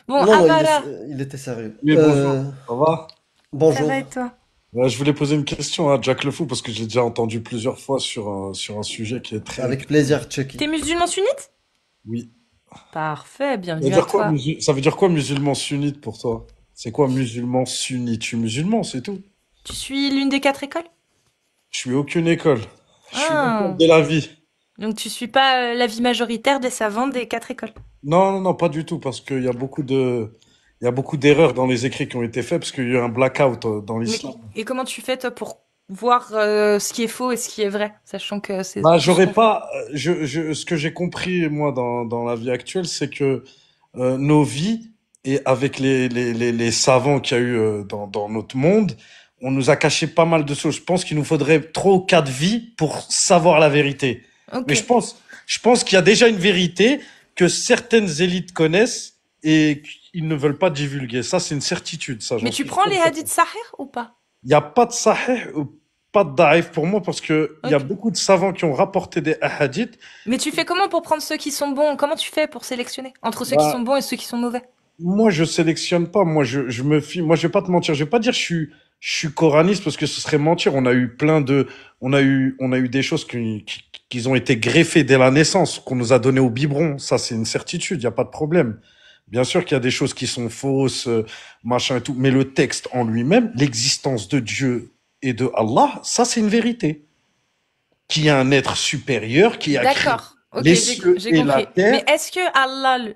Bon, Non, non, Amara, il était sérieux. Oui, bonjour. Ça va? ça va Bonjour. et toi? Je voulais poser une question à Jack Le Fou parce que j'ai déjà entendu plusieurs fois sur un sujet qui est très... Avec plaisir, Chucky. T'es musulman sunnite? Oui. Parfait, Ça veut bienvenue à dire quoi, toi. ça veut dire quoi musulman sunnite pour toi? C'est quoi musulman sunnite? Je suis musulman, c'est tout. Tu suis l'une des quatre écoles? Je suis aucune école. Je suis l'école Ah, de la vie. donc tu suis pas l'avis majoritaire des savants des quatre écoles. Non, non, non, pas du tout parce qu'il y a il y a beaucoup d'erreurs dans les écrits qui ont été faits parce qu'il y a eu un blackout dans Mais l'islam. et comment tu fais toi pour voir ce qui est faux et ce qui est vrai, sachant que c'est Bah, tout se j'aurais confond. pas, ce que j'ai compris, moi, dans la vie actuelle, c'est que nos vies, et avec les savants qu'il y a eu dans notre monde, on nous a caché pas mal de choses. Je pense qu'il nous faudrait 3 ou 4 vies pour savoir la vérité. Ok. Mais je pense qu'il y a déjà une vérité que certaines élites connaissent et qu'ils ne veulent pas divulguer. Ça, c'est une certitude, ça, Mais j'en tu suis prends sûr. les hadiths sahih ou pas? Il n'y a pas de sahih ou pas de daif pour moi parce que il y a Ok. beaucoup de savants qui ont rapporté des hadiths. Mais tu fais comment pour prendre ceux qui sont bons? Comment tu fais pour sélectionner entre ceux qui sont Bah, bons et ceux qui sont mauvais? moi, je sélectionne pas. Moi, je me fie. Moi, je vais pas te mentir. Je vais pas dire je suis coraniste parce que ce serait mentir. On a eu des choses qui ont été greffées dès la naissance, qu'on nous a donné au biberon. Ça, c'est une certitude. Il y a pas de problème. Bien sûr qu'il y a des choses qui sont fausses, machin et tout. Mais le texte en lui-même, l'existence de Dieu et de Allah, ça, c'est une vérité. Qu'il y a un être supérieur qui a créé D'accord. Ok, les cieux j'ai et la compris. Mais terre. est-ce que Allah, le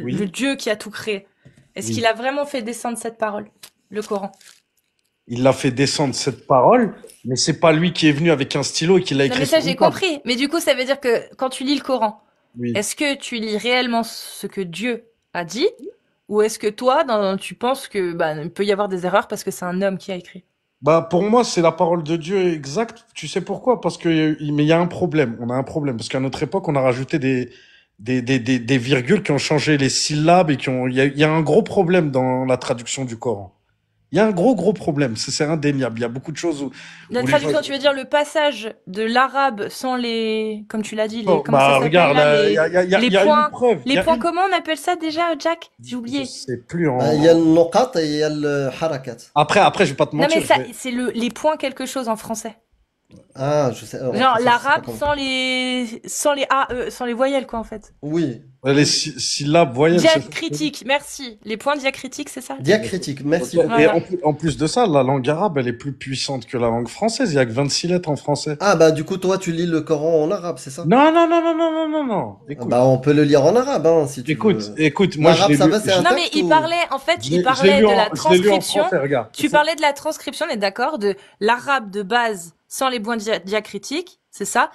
Oui, Dieu qui a tout créé, est-ce qu'il oui. a vraiment fait descendre cette parole, le Coran? Il a fait descendre cette parole, mais c'est pas lui qui est venu avec un stylo et qui l'a Non, mais écrit ça, sur une j'ai table. compris. Mais du coup, ça veut dire que quand tu lis le Coran, Oui. est-ce que tu lis réellement ce que Dieu a dit, ou est-ce que toi, tu penses que bah, il peut y avoir des erreurs parce que c'est un homme qui a écrit? Bah, pour moi, c'est la parole de Dieu exacte. Tu sais pourquoi? Parce que, mais il y a un problème. On a un problème. Parce qu'à notre époque, on a rajouté des virgules qui ont changé les syllabes et il y a un gros problème dans la traduction du Coran. Il y a un gros problème. C'est indéniable. Il y a beaucoup de choses La où les gens, traduction, tu veux dire le passage de l'arabe sans les, comme tu l'as dit, les, oh, comment ça bah, s'appelle regarde, là, il y a une preuve. Il y les a points une, communs, on appelle ça déjà, Jack? J'ai je oublié. sais plus Il y a en, le noqat et il y a le harakat. après, je vais pas te Non mais mentir. ça, c'est les points quelque chose en français. Ah, je sais. En Genre français, je sais pas l'arabe comment. sans les a, sans les voyelles quoi en fait. Oui, Les oui. syllabes voyelles, c'est ça? Diacritique, merci. Les points diacritiques, c'est ça? Diacritique, Ok. merci Et beaucoup. Voilà. en plus de ça, la langue arabe, elle est plus puissante que la langue française. Il y a que 26 lettres en français. Ah, bah, du coup, toi, tu lis le Coran en arabe, c'est ça? Non, non, non, non, non, non, non, non. Ah, Écoute, bah, on peut le lire en arabe, hein, si tu veux. écoute, moi je L'arabe, l'ai ça lu, va, c'est un Non mais texte il ou... parlait, en fait, il je l'ai parlait lu de la je l'ai lu en transcription. français, regarde. Tu parlais de la transcription, on est d'accord, de l'arabe de base sans les points diacritiques, c'est ça?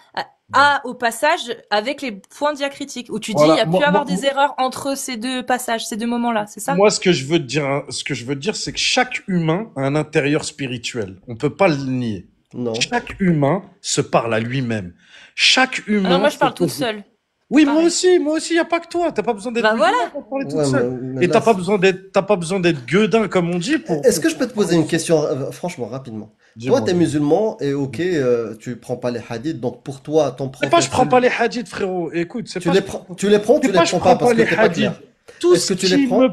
À au passage avec les points diacritiques, où tu dis il y Voilà, a pu avoir des erreurs entre ces deux passages, ces deux moments-là, c'est ça? moi, ce que je veux te dire, hein, ce que je veux te dire, c'est que chaque humain a un intérieur spirituel. On peut pas le nier. Non. Chaque humain se parle à lui-même. Chaque Ah non, humain moi je se parle toute pose. seule, Oui, pareil. moi aussi, y a pas que toi. T'as pas besoin d'être Bah voilà. musulman pour parler toute Ouais, seule. mais Et là... t'as pas besoin d'être gueudin, comme on dit, Est-ce que je pour peux te poser parler. une question, franchement, rapidement? Toi, Dis-moi, t'es dis-moi. musulman et ok, tu prends pas les hadiths, donc pour toi, ton C'est pas je prophète, prends pas les hadiths, frérot. Écoute, tu les prends, tu les prends, c'est tu les pas je prends pas prends pas parce que les t'es pas hadiths. clair. Est-ce que tu les prends?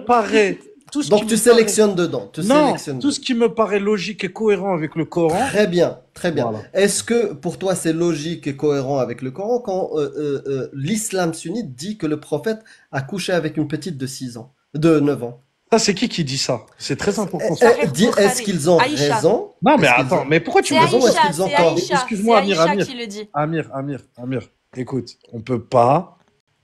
Tout ce qui Donc tu me paraît, sélectionnes dedans, tu non, sélectionnes tout dedans. ce qui me paraît logique et cohérent avec le Coran, Très bien, très bien. voilà. Est-ce que pour toi c'est logique et cohérent avec le Coran quand l'islam sunnite dit que le prophète a couché avec une petite de 6 ans, de 9 ans? Ça, c'est qui dit ça? C'est très important, ça. Sahih Est-ce Bukhari. qu'ils ont Aïcha. raison? Non, mais Est-ce qu'ils attends, ont mais pourquoi tu C'est me raison ou demandes est-ce Aïcha, qu'ils ont c'est tort? Aïcha, c'est Excuse-moi, Aïcha qui le dit. Amir. Écoute, on peut pas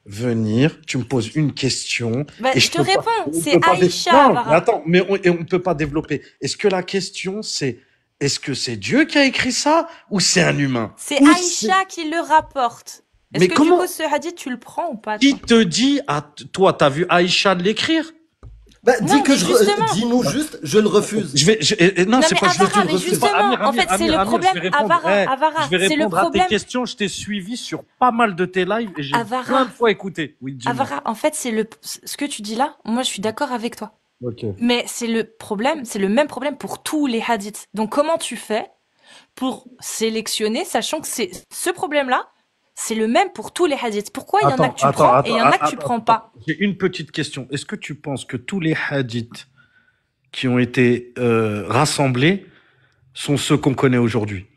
venir, tu me poses une question Bah, et je je te peux pas, réponds, on c'est peut pas, Aïcha, non, mais Avara. attends, et on peut pas développer. Est-ce que la question c'est, est-ce que c'est Dieu qui a écrit ça ou c'est un humain? C'est Ou c'est, Aïcha qui le rapporte. Est-ce mais que du coup comment, ce hadith tu le prends ou pas qui toi? te dit toi, t'as vu Aïcha l'écrire? Bah, Non, mais justement. dis-nous juste, je le refuse. Non, Non c'est mais pas je vais te Avara, le mais refuser. justement, en fait c'est le Je problème. vais répondre, Avara, je Avara, vais c'est le répondre à tes problème. questions. Je t'ai suivi sur pas mal de tes lives et j'ai plein Avara, de fois écouté. Oui, dis-moi. Avara, en fait c'est ce que tu dis là. Moi je suis d'accord avec toi. Ok. Mais c'est le problème, c'est le même problème pour tous les hadiths. Donc comment tu fais pour sélectionner, sachant que c'est ce problème-là, c'est le même pour tous les hadiths. Pourquoi il y en a que tu prends et il y en a que tu prends pas? J'ai une petite question. Est-ce que tu penses que tous les hadiths qui ont été rassemblés sont ceux qu'on connaît aujourd'hui?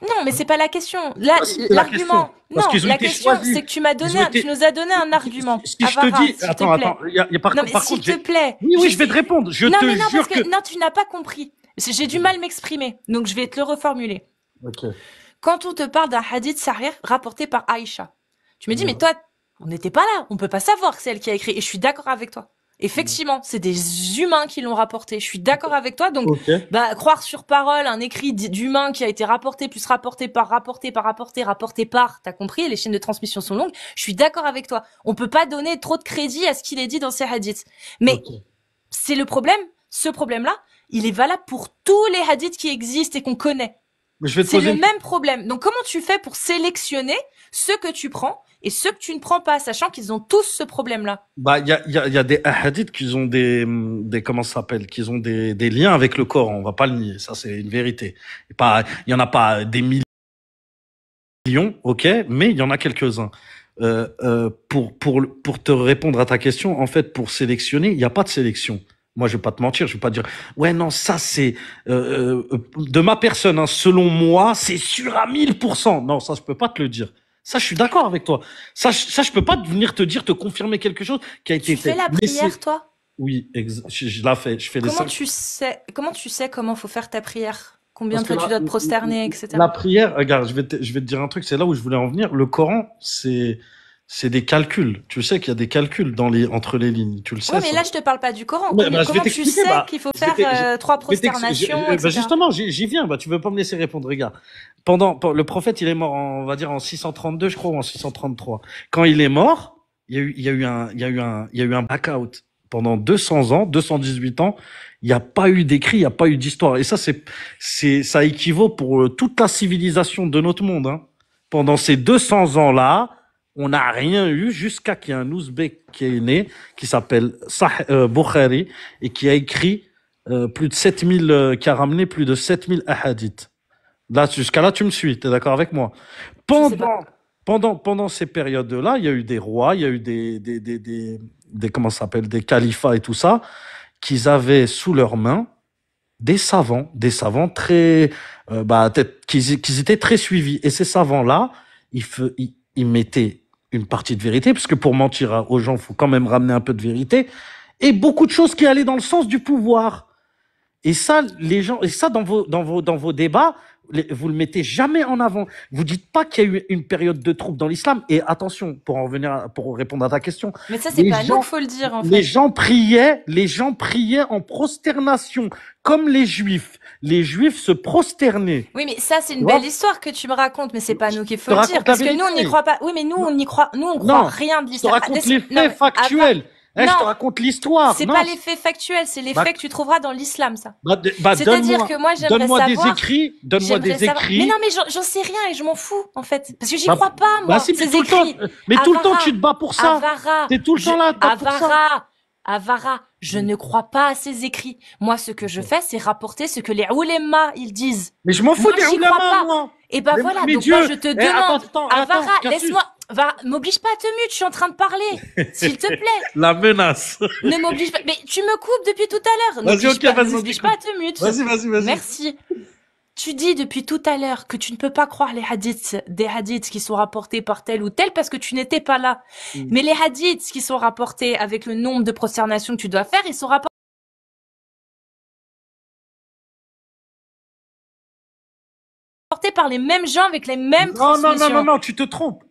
Non, mais c'est pas la question. Là, l'argument. Non, la question, c'est que tu nous as donné un argument. Si je te dis, attends, par contre, s'il te plaît. Oui, je vais te répondre. Non, tu n'as pas compris. J'ai du mal à m'exprimer, donc je vais te le reformuler. Ok. Quand on te parle d'un hadith sahih rapporté par Aïcha, tu me dis, mais toi, on n'était pas là, on peut pas savoir que c'est elle qui a écrit, et je suis d'accord avec toi. Effectivement, c'est des humains qui l'ont rapporté. Je suis d'accord avec toi. Donc, croire sur parole un écrit d'humain qui a été rapporté, plus rapporté par, t'as compris, les chaînes de transmission sont longues. Je suis d'accord avec toi. On peut pas donner trop de crédit à ce qu'il est dit dans ces hadiths. Mais c'est le problème. Ce problème-là, il est valable pour tous les hadiths qui existent et qu'on connaît. C'est le même problème. Donc, comment tu fais pour sélectionner ceux que tu prends et ceux que tu ne prends pas, sachant qu'ils ont tous ce problème-là? Il y a des hadiths qui ont des comment ça s'appelle, qui ont des liens avec le Coran. On va pas le nier. Ça, c'est une vérité. Il y en a pas des millions, ok, mais il y en a quelques-uns. Pour te répondre à ta question, en fait, pour sélectionner, il n'y a pas de sélection. Moi, je vais pas te mentir, je vais pas dire ouais non, ça c'est de ma personne, hein, selon moi, c'est sûr à 1000%. Non, ça je peux pas te le dire. Ça, je suis d'accord avec toi. Ça, je peux pas venir te confirmer quelque chose qui a été fait. Tu fais la prière, toi? Oui, je la fais. Je fais comment tu sais comment faut faire ta prière? Combien de fois tu dois te prosterner, etc. La prière, regarde, je vais te dire un truc, c'est là où je voulais en venir. Le Coran, c'est des calculs. Tu sais qu'il y a des calculs entre les lignes. Tu le sais. Ouais, mais là, je te parle pas du Coran. Comment tu sais qu'il faut faire 3 prosternations, etc. Justement, j'y viens. Tu veux pas me laisser répondre. Regarde. Le prophète, il est mort on va dire en 632, je crois, ou en 633. Quand il est mort, il y a eu un blackout. Pendant 200 ans, 218 ans, il n'y a pas eu d'écrit, il n'y a pas eu d'histoire. Et ça, ça équivaut pour toute la civilisation de notre monde, hein. Pendant ces 200 ans-là, on n'a rien eu jusqu'à qu'il y ait un Ouzbek qui est né, qui s'appelle Bukhari, et qui a écrit plus de 7000, qui a ramené plus de 7000 hadiths. Là, jusqu'à là, tu me suis, t'es d'accord avec moi? Pendant ces périodes-là, il y a eu des rois, il y a eu des comment ça s'appelle, des califats et tout ça, qu'ils avaient sous leurs mains des savants très, qu'ils étaient très suivis. Et ces savants-là, ils mettaient une partie de vérité, parce que pour mentir aux gens, il faut quand même ramener un peu de vérité, et beaucoup de choses qui allaient dans le sens du pouvoir. Et ça, les gens, et ça dans vos débats, vous le mettez jamais en avant. Vous dites pas qu'il y a eu une période de troubles dans l'islam. Et attention, pour répondre à ta question. Mais ça, c'est pas nous qu'il faut le dire, en fait. Les gens priaient en prosternation, comme les Juifs. Les Juifs se prosternaient. Oui, mais ça, c'est une belle histoire que tu me racontes, mais c'est pas nous qu'il faut le dire. Parce que nous, on n'y croit pas. Oui, mais nous, on n'y croit, on croit rien de l'islam. Je te raconte les faits factuels. Je te raconte l'histoire. C'est pas les faits factuels, c'est les faits que tu trouveras dans l'islam, ça. C'est-à-dire que moi, j'aimerais savoir. Donne-moi des écrits. Mais non, mais j'en sais rien et je m'en fous, en fait. Parce que j'y crois pas, moi. Ces écrits. Mais tout le temps, tu te bats pour ça. T'es tout le temps là, pour ça. Avara, je ne crois pas à ces écrits. Moi, ce que je fais, c'est rapporter ce que les oulémas, ils disent. Mais je m'en fous des oulémas, moi. Et voilà, donc moi, je te demande. Avara, laisse-moi. M'oblige pas à te mute, je suis en train de parler. S'il te plaît. La menace. Ne m'oblige pas. Mais tu me coupes depuis tout à l'heure. Ne m'oblige pas à te mute. Vas-y. Merci. Tu dis depuis tout à l'heure que tu ne peux pas croire des hadiths qui sont rapportés par tel ou tel parce que tu n'étais pas là. Mais les hadiths qui sont rapportés avec le nombre de prosternations que tu dois faire, ils sont rapportés par les mêmes gens avec les mêmes transmissions. Non, tu te trompes.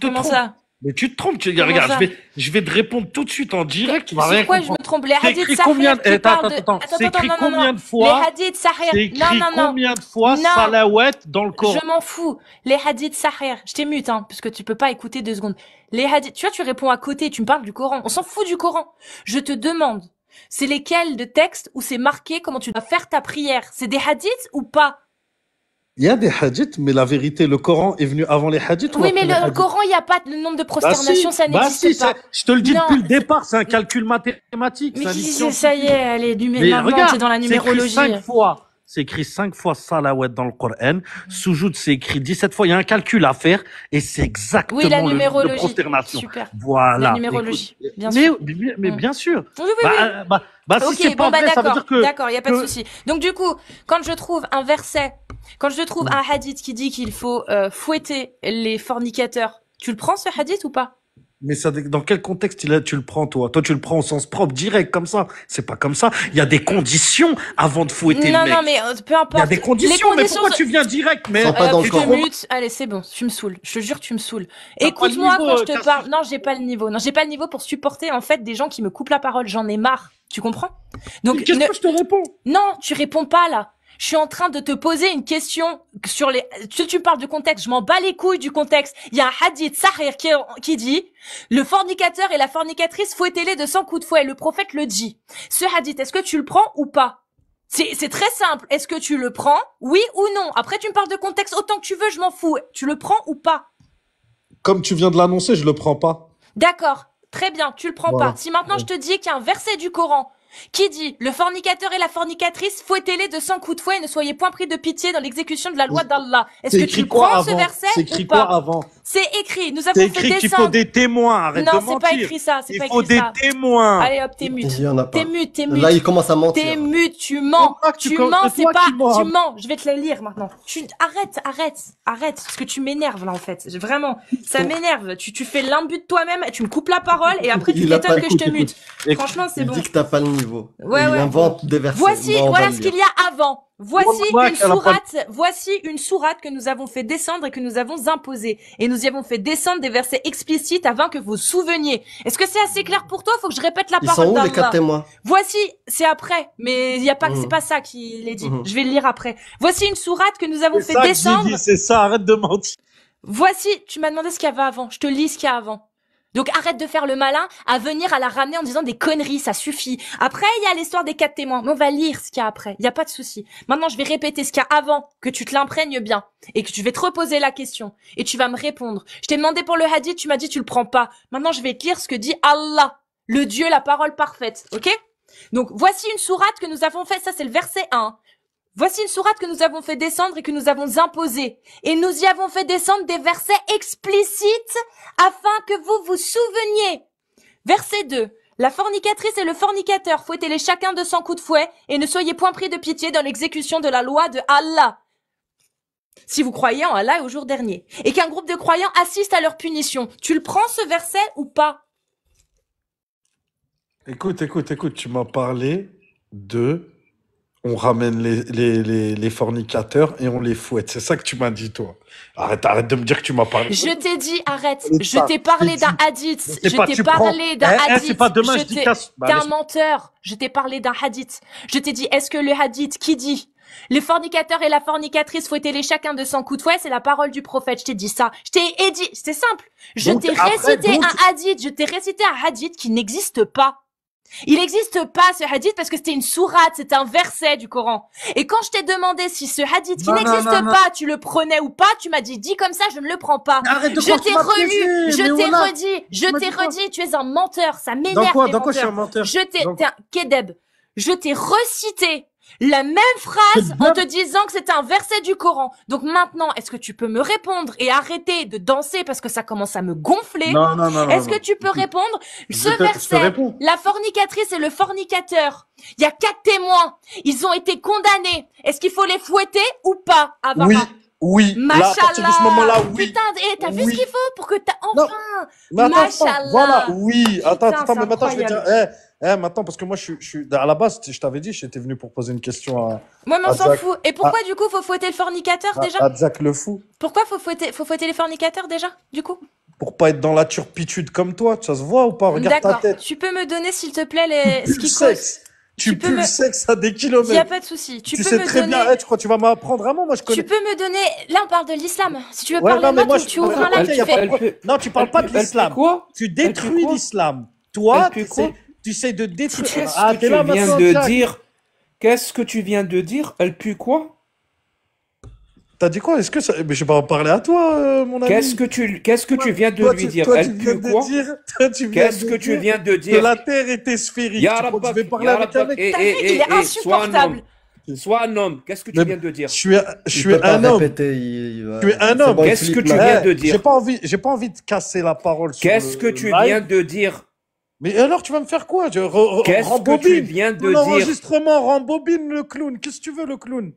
Comment ça? Mais tu te trompes. Regarde, je vais te répondre tout de suite en direct. Tu vas rien comprendre. Pourquoi je me trompe? Les hadiths sahih qui parlent de... C'est écrit combien de fois? Les hadiths sahih. C'est écrit combien de fois salawat dans le Coran? Je m'en fous. Les hadiths sahih. Je t'ai mute, hein, parce que tu peux pas écouter 2 secondes. Les hadiths, tu vois, tu réponds à côté, tu me parles du Coran. On s'en fout du Coran. Je te demande, c'est lesquels de textes où c'est marqué comment tu dois faire ta prière? C'est des hadiths ou pas? Il y a des hadiths, mais la vérité, le Coran est venu avant les hadiths. Oui, mais le Coran, il n'y a pas le nombre de prosternations, ça n'existe pas. Je te le dis depuis le départ, c'est un calcul mathématique. Mais ça y est, elle est c'est dans la numérologie. C'est écrit 5 fois. c'est écrit 5 fois salawat dans le Coran. Soujoud, c'est écrit 17 fois. Il y a un calcul à faire et c'est exactement Oui, la le nombre de numérologie. prosternation. Super. Voilà. La numérologie, Écoute, bien sûr. mais bien sûr. Oui, oui, oui. Si Ok, c'est pas vrai, ça veut dire que... d'accord, il y a pas de souci. Donc du coup, quand je trouve un hadith qui dit qu'il faut fouetter les fornicateurs, tu le prends ce hadith ou pas? Mais ça, dans quel contexte tu le prends, toi? Toi, tu le prends au sens propre, direct, comme ça. C'est pas comme ça. Il y a des conditions avant de fouetter le mec. Non, mais peu importe. Il y a des conditions, mais pourquoi tu viens direct, mais... Pas dans le Tu te Coran. mutes. Allez, c'est bon, tu me saoules. Je te jure, tu me saoules. T'as Écoute-moi pas le quand niveau, je te Cassio. parle. Non, j'ai pas le niveau. Non, j'ai pas le niveau pour supporter, en fait, des gens qui me coupent la parole. J'en ai marre. Tu comprends? Donc, Qu'est-ce que je te réponds? non, tu réponds pas, là. Je suis en train de te poser une question sur les... Tu me parles du contexte, je m'en bats les couilles du contexte. Il y a un hadith sahih qui dit « Le fornicateur et la fornicatrice, fouettez-les de 100 coups de fouet ». Le prophète le dit. Ce hadith, est-ce que tu le prends ou pas? C'est très simple. Est-ce que tu le prends? Oui ou non? Après, tu me parles de contexte autant que tu veux, je m'en fous. Tu le prends ou pas? Comme tu viens de l'annoncer, je le prends pas. D'accord. Très bien, tu le prends Voilà. pas. Si maintenant je te dis qu'il y a un verset du Coran qui dit « Le fornicateur et la fornicatrice, fouettez-les de 100 coups de fouet et ne soyez point pris de pitié dans l'exécution de la loi d'Allah ». Est-ce que tu le prends ce verset C'est ou écrit quoi pas? avant? C'est écrit. Nous C'est avons fait écrit qu'il faut descendre. des témoins, arrête de Non, mentir. c'est pas écrit ça. C'est Il pas faut écrit des ça. témoins. Allez hop, t'es mute. Il y en a pas. T'es mute, t'es Là, mute. il commence à mentir. T'es mute, tu mens. C'est pas que Tu tu- mens, c'est c'est toi pas. qui mens. Tu mens. Je vais te la lire maintenant. Arrête. Parce que tu m'énerves là en fait. Vraiment, ça m'énerve. Tu fais l'imbut de toi-même. Tu me coupes la parole et après tu Il a pas t'étonnes que je te écouté. mute. Écoute, Franchement, c'est Il bon. dit que t'as pas le niveau. Ouais, Il ouais. invente des versets. Voici, On va voilà le ce lire. qu'il y a avant. Wallah, qu'elle a pas- Voici une sourate que nous avons fait descendre et que nous avons imposée. Et nous y avons fait descendre des versets explicites afin que vous souveniez. Est-ce que c'est assez clair pour toi? Faut que je répète la Ils parole sont où les d'Allah. 4 témoins? Voici, c'est après, mais il y a pas, Mhm. c'est pas ça qu'il est dit. Mhm. Je vais le lire après. Voici une sourate que nous avons C'est fait ça que j'ai descendre. dit, c'est ça, arrête de mentir. Voici, tu m'as demandé ce qu'il y avait avant. Je te lis ce qu'il y a avant. Donc arrête de faire le malin à venir à la ramener en disant des conneries, ça suffit. Après, il y a l'histoire des 4 témoins. Mais on va lire ce qu'il y a après. Il y a pas de souci. Maintenant, je vais répéter ce qu'il y a avant, que tu te l'imprègnes bien. Et que je vais te reposer la question. Et tu vas me répondre. Je t'ai demandé pour le hadith, tu m'as dit tu le prends pas. Maintenant, je vais te lire ce que dit Allah. Le Dieu, la parole parfaite. Ok? Donc, voici une sourate que nous avons fait. Ça, c'est le verset 1. Voici une sourate que nous avons fait descendre et que nous avons imposée. Et nous y avons fait descendre des versets explicites afin que vous vous souveniez. Verset 2. La fornicatrice et le fornicateur, fouettez-les chacun de 100 coups de fouet et ne soyez point pris de pitié dans l'exécution de la loi de Allah. Si vous croyez en Allah et au jour dernier. Et qu'un groupe de croyants assiste à leur punition. Tu le prends ce verset ou pas? Écoute, tu m'as parlé de... On ramène les fornicateurs et on les fouette. C'est ça que tu m'as dit, toi. Arrête de me dire que tu m'as parlé. Je t'ai dit, arrête. C'est Je ça. t'ai parlé C'est d'un dit. hadith. C'est Je pas, t'ai tu prends. parlé d'un hadith. C'est pas demain, je dis casse. T'es un menteur. Je t'ai parlé d'un hadith. Je t'ai dit, est-ce que le hadith qui dit les fornicateurs et la fornicatrice, fouettez-les chacun de 100 coups de fouet, c'est la parole du prophète. Je t'ai dit ça. Je t'ai dit, c'est simple. Je Donc, t'ai après, récité donc- un hadith. Je t'ai récité un hadith qui n'existe pas. Il n'existe pas ce hadith parce que c'était une sourate, c'était un verset du Coran. Et quand je t'ai demandé si ce hadith qui Non, n'existe non, non, pas, tu le prenais ou pas, tu m'as dit comme ça, je ne le prends pas. Arrête de Je croire que t'ai tu m'as relu, piégé, je mais t'ai voilà. redit, je Tu m'as t'ai dit quoi? redit, tu es un menteur, ça Dans m'énerve quoi, les dans quoi je suis un menteurs. menteur? Je t'ai, Donc- t'es un kedeb. Je t'ai recité la même phrase en te disant que c'était un verset du Coran. Donc maintenant, est-ce que tu peux me répondre et arrêter de danser parce que ça commence à me gonfler? Non. Est-ce que tu peux répondre? Ce Je te verset, réponds. la fornicatrice et le fornicateur, il y a 4 témoins, ils ont été condamnés. Est-ce qu'il faut les fouetter ou pas, Avara? Oui. Là, à partir de ce moment-là, oui. Putain, t'as vu Oui. ce qu'il faut pour que t'as Non. enfin. Mais attends, Machallah. voilà, oui. Attends, Putain, mais c'est maintenant, je vais dire, incroyable. maintenant, parce que moi, je suis, à la base, je t'avais dit, j'étais venu pour poser une question Moi, mais on s'en Zach. fout. Et pourquoi, du coup, faut fouetter le fornicateur, déjà? à Zach le fou. Pourquoi faut fouetter les fornicateurs, déjà, du coup? Pour pas être dans la turpitude comme toi, ça se voit ou pas? Regarde ta D'accord. tête. Tu peux me donner, s'il te plaît, ce Tu qui pues cause. le sexe. Tu peux pues me- le sexe à des Il y a kilomètres. pas de souci. Tu Tu peux sais me très donner. bien, tu crois que tu vas m'apprendre vraiment? Moi, je Tu connais. peux me donner. Là, on parle de l'islam. Si tu veux Ouais, parler non, mais de moi, moi, tu ouvres un elle live, tu fais. fait- Non, tu parles pas de l'islam. Quoi? Tu Elle détruis fait quoi? l'islam. Toi, Elle fait quoi? tu essaies de détruire. Qu'est-ce Ah, que t'es tu là viens maintenant, de Jack. dire? Qu'est-ce que tu viens de dire? Elle pue quoi? T'as dit quoi? Est-ce que ça... Mais je vais pas en parler à toi, mon ami. Qu'est-ce que tu viens de Toi, lui tu- dire? toi, tu Elle viens pue de quoi? dire- toi, tu viens Qu'est-ce de que tu dire viens de que dire? la terre était sphérique. Ya Tu crois que je Rabbak, vais parler Ya avec un Rabbak, mec? T'as vu, il est sois un homme. insupportable. Sois un homme. Qu'est-ce que tu Mais viens de dire? je Il suis peut pas un homme. répéter. Je suis un c'est homme. bon, il Qu'est-ce que flippe tu maintenant. viens de dire? J'ai pas envie de casser la parole sur Qu'est-ce que le tu live. viens de dire? Mais alors, tu vas me faire quoi? Qu'est-ce que tu Rembobine. viens de dire? L'enregistrement, rembobine le clown. Qu'est-ce que tu veux, le clown?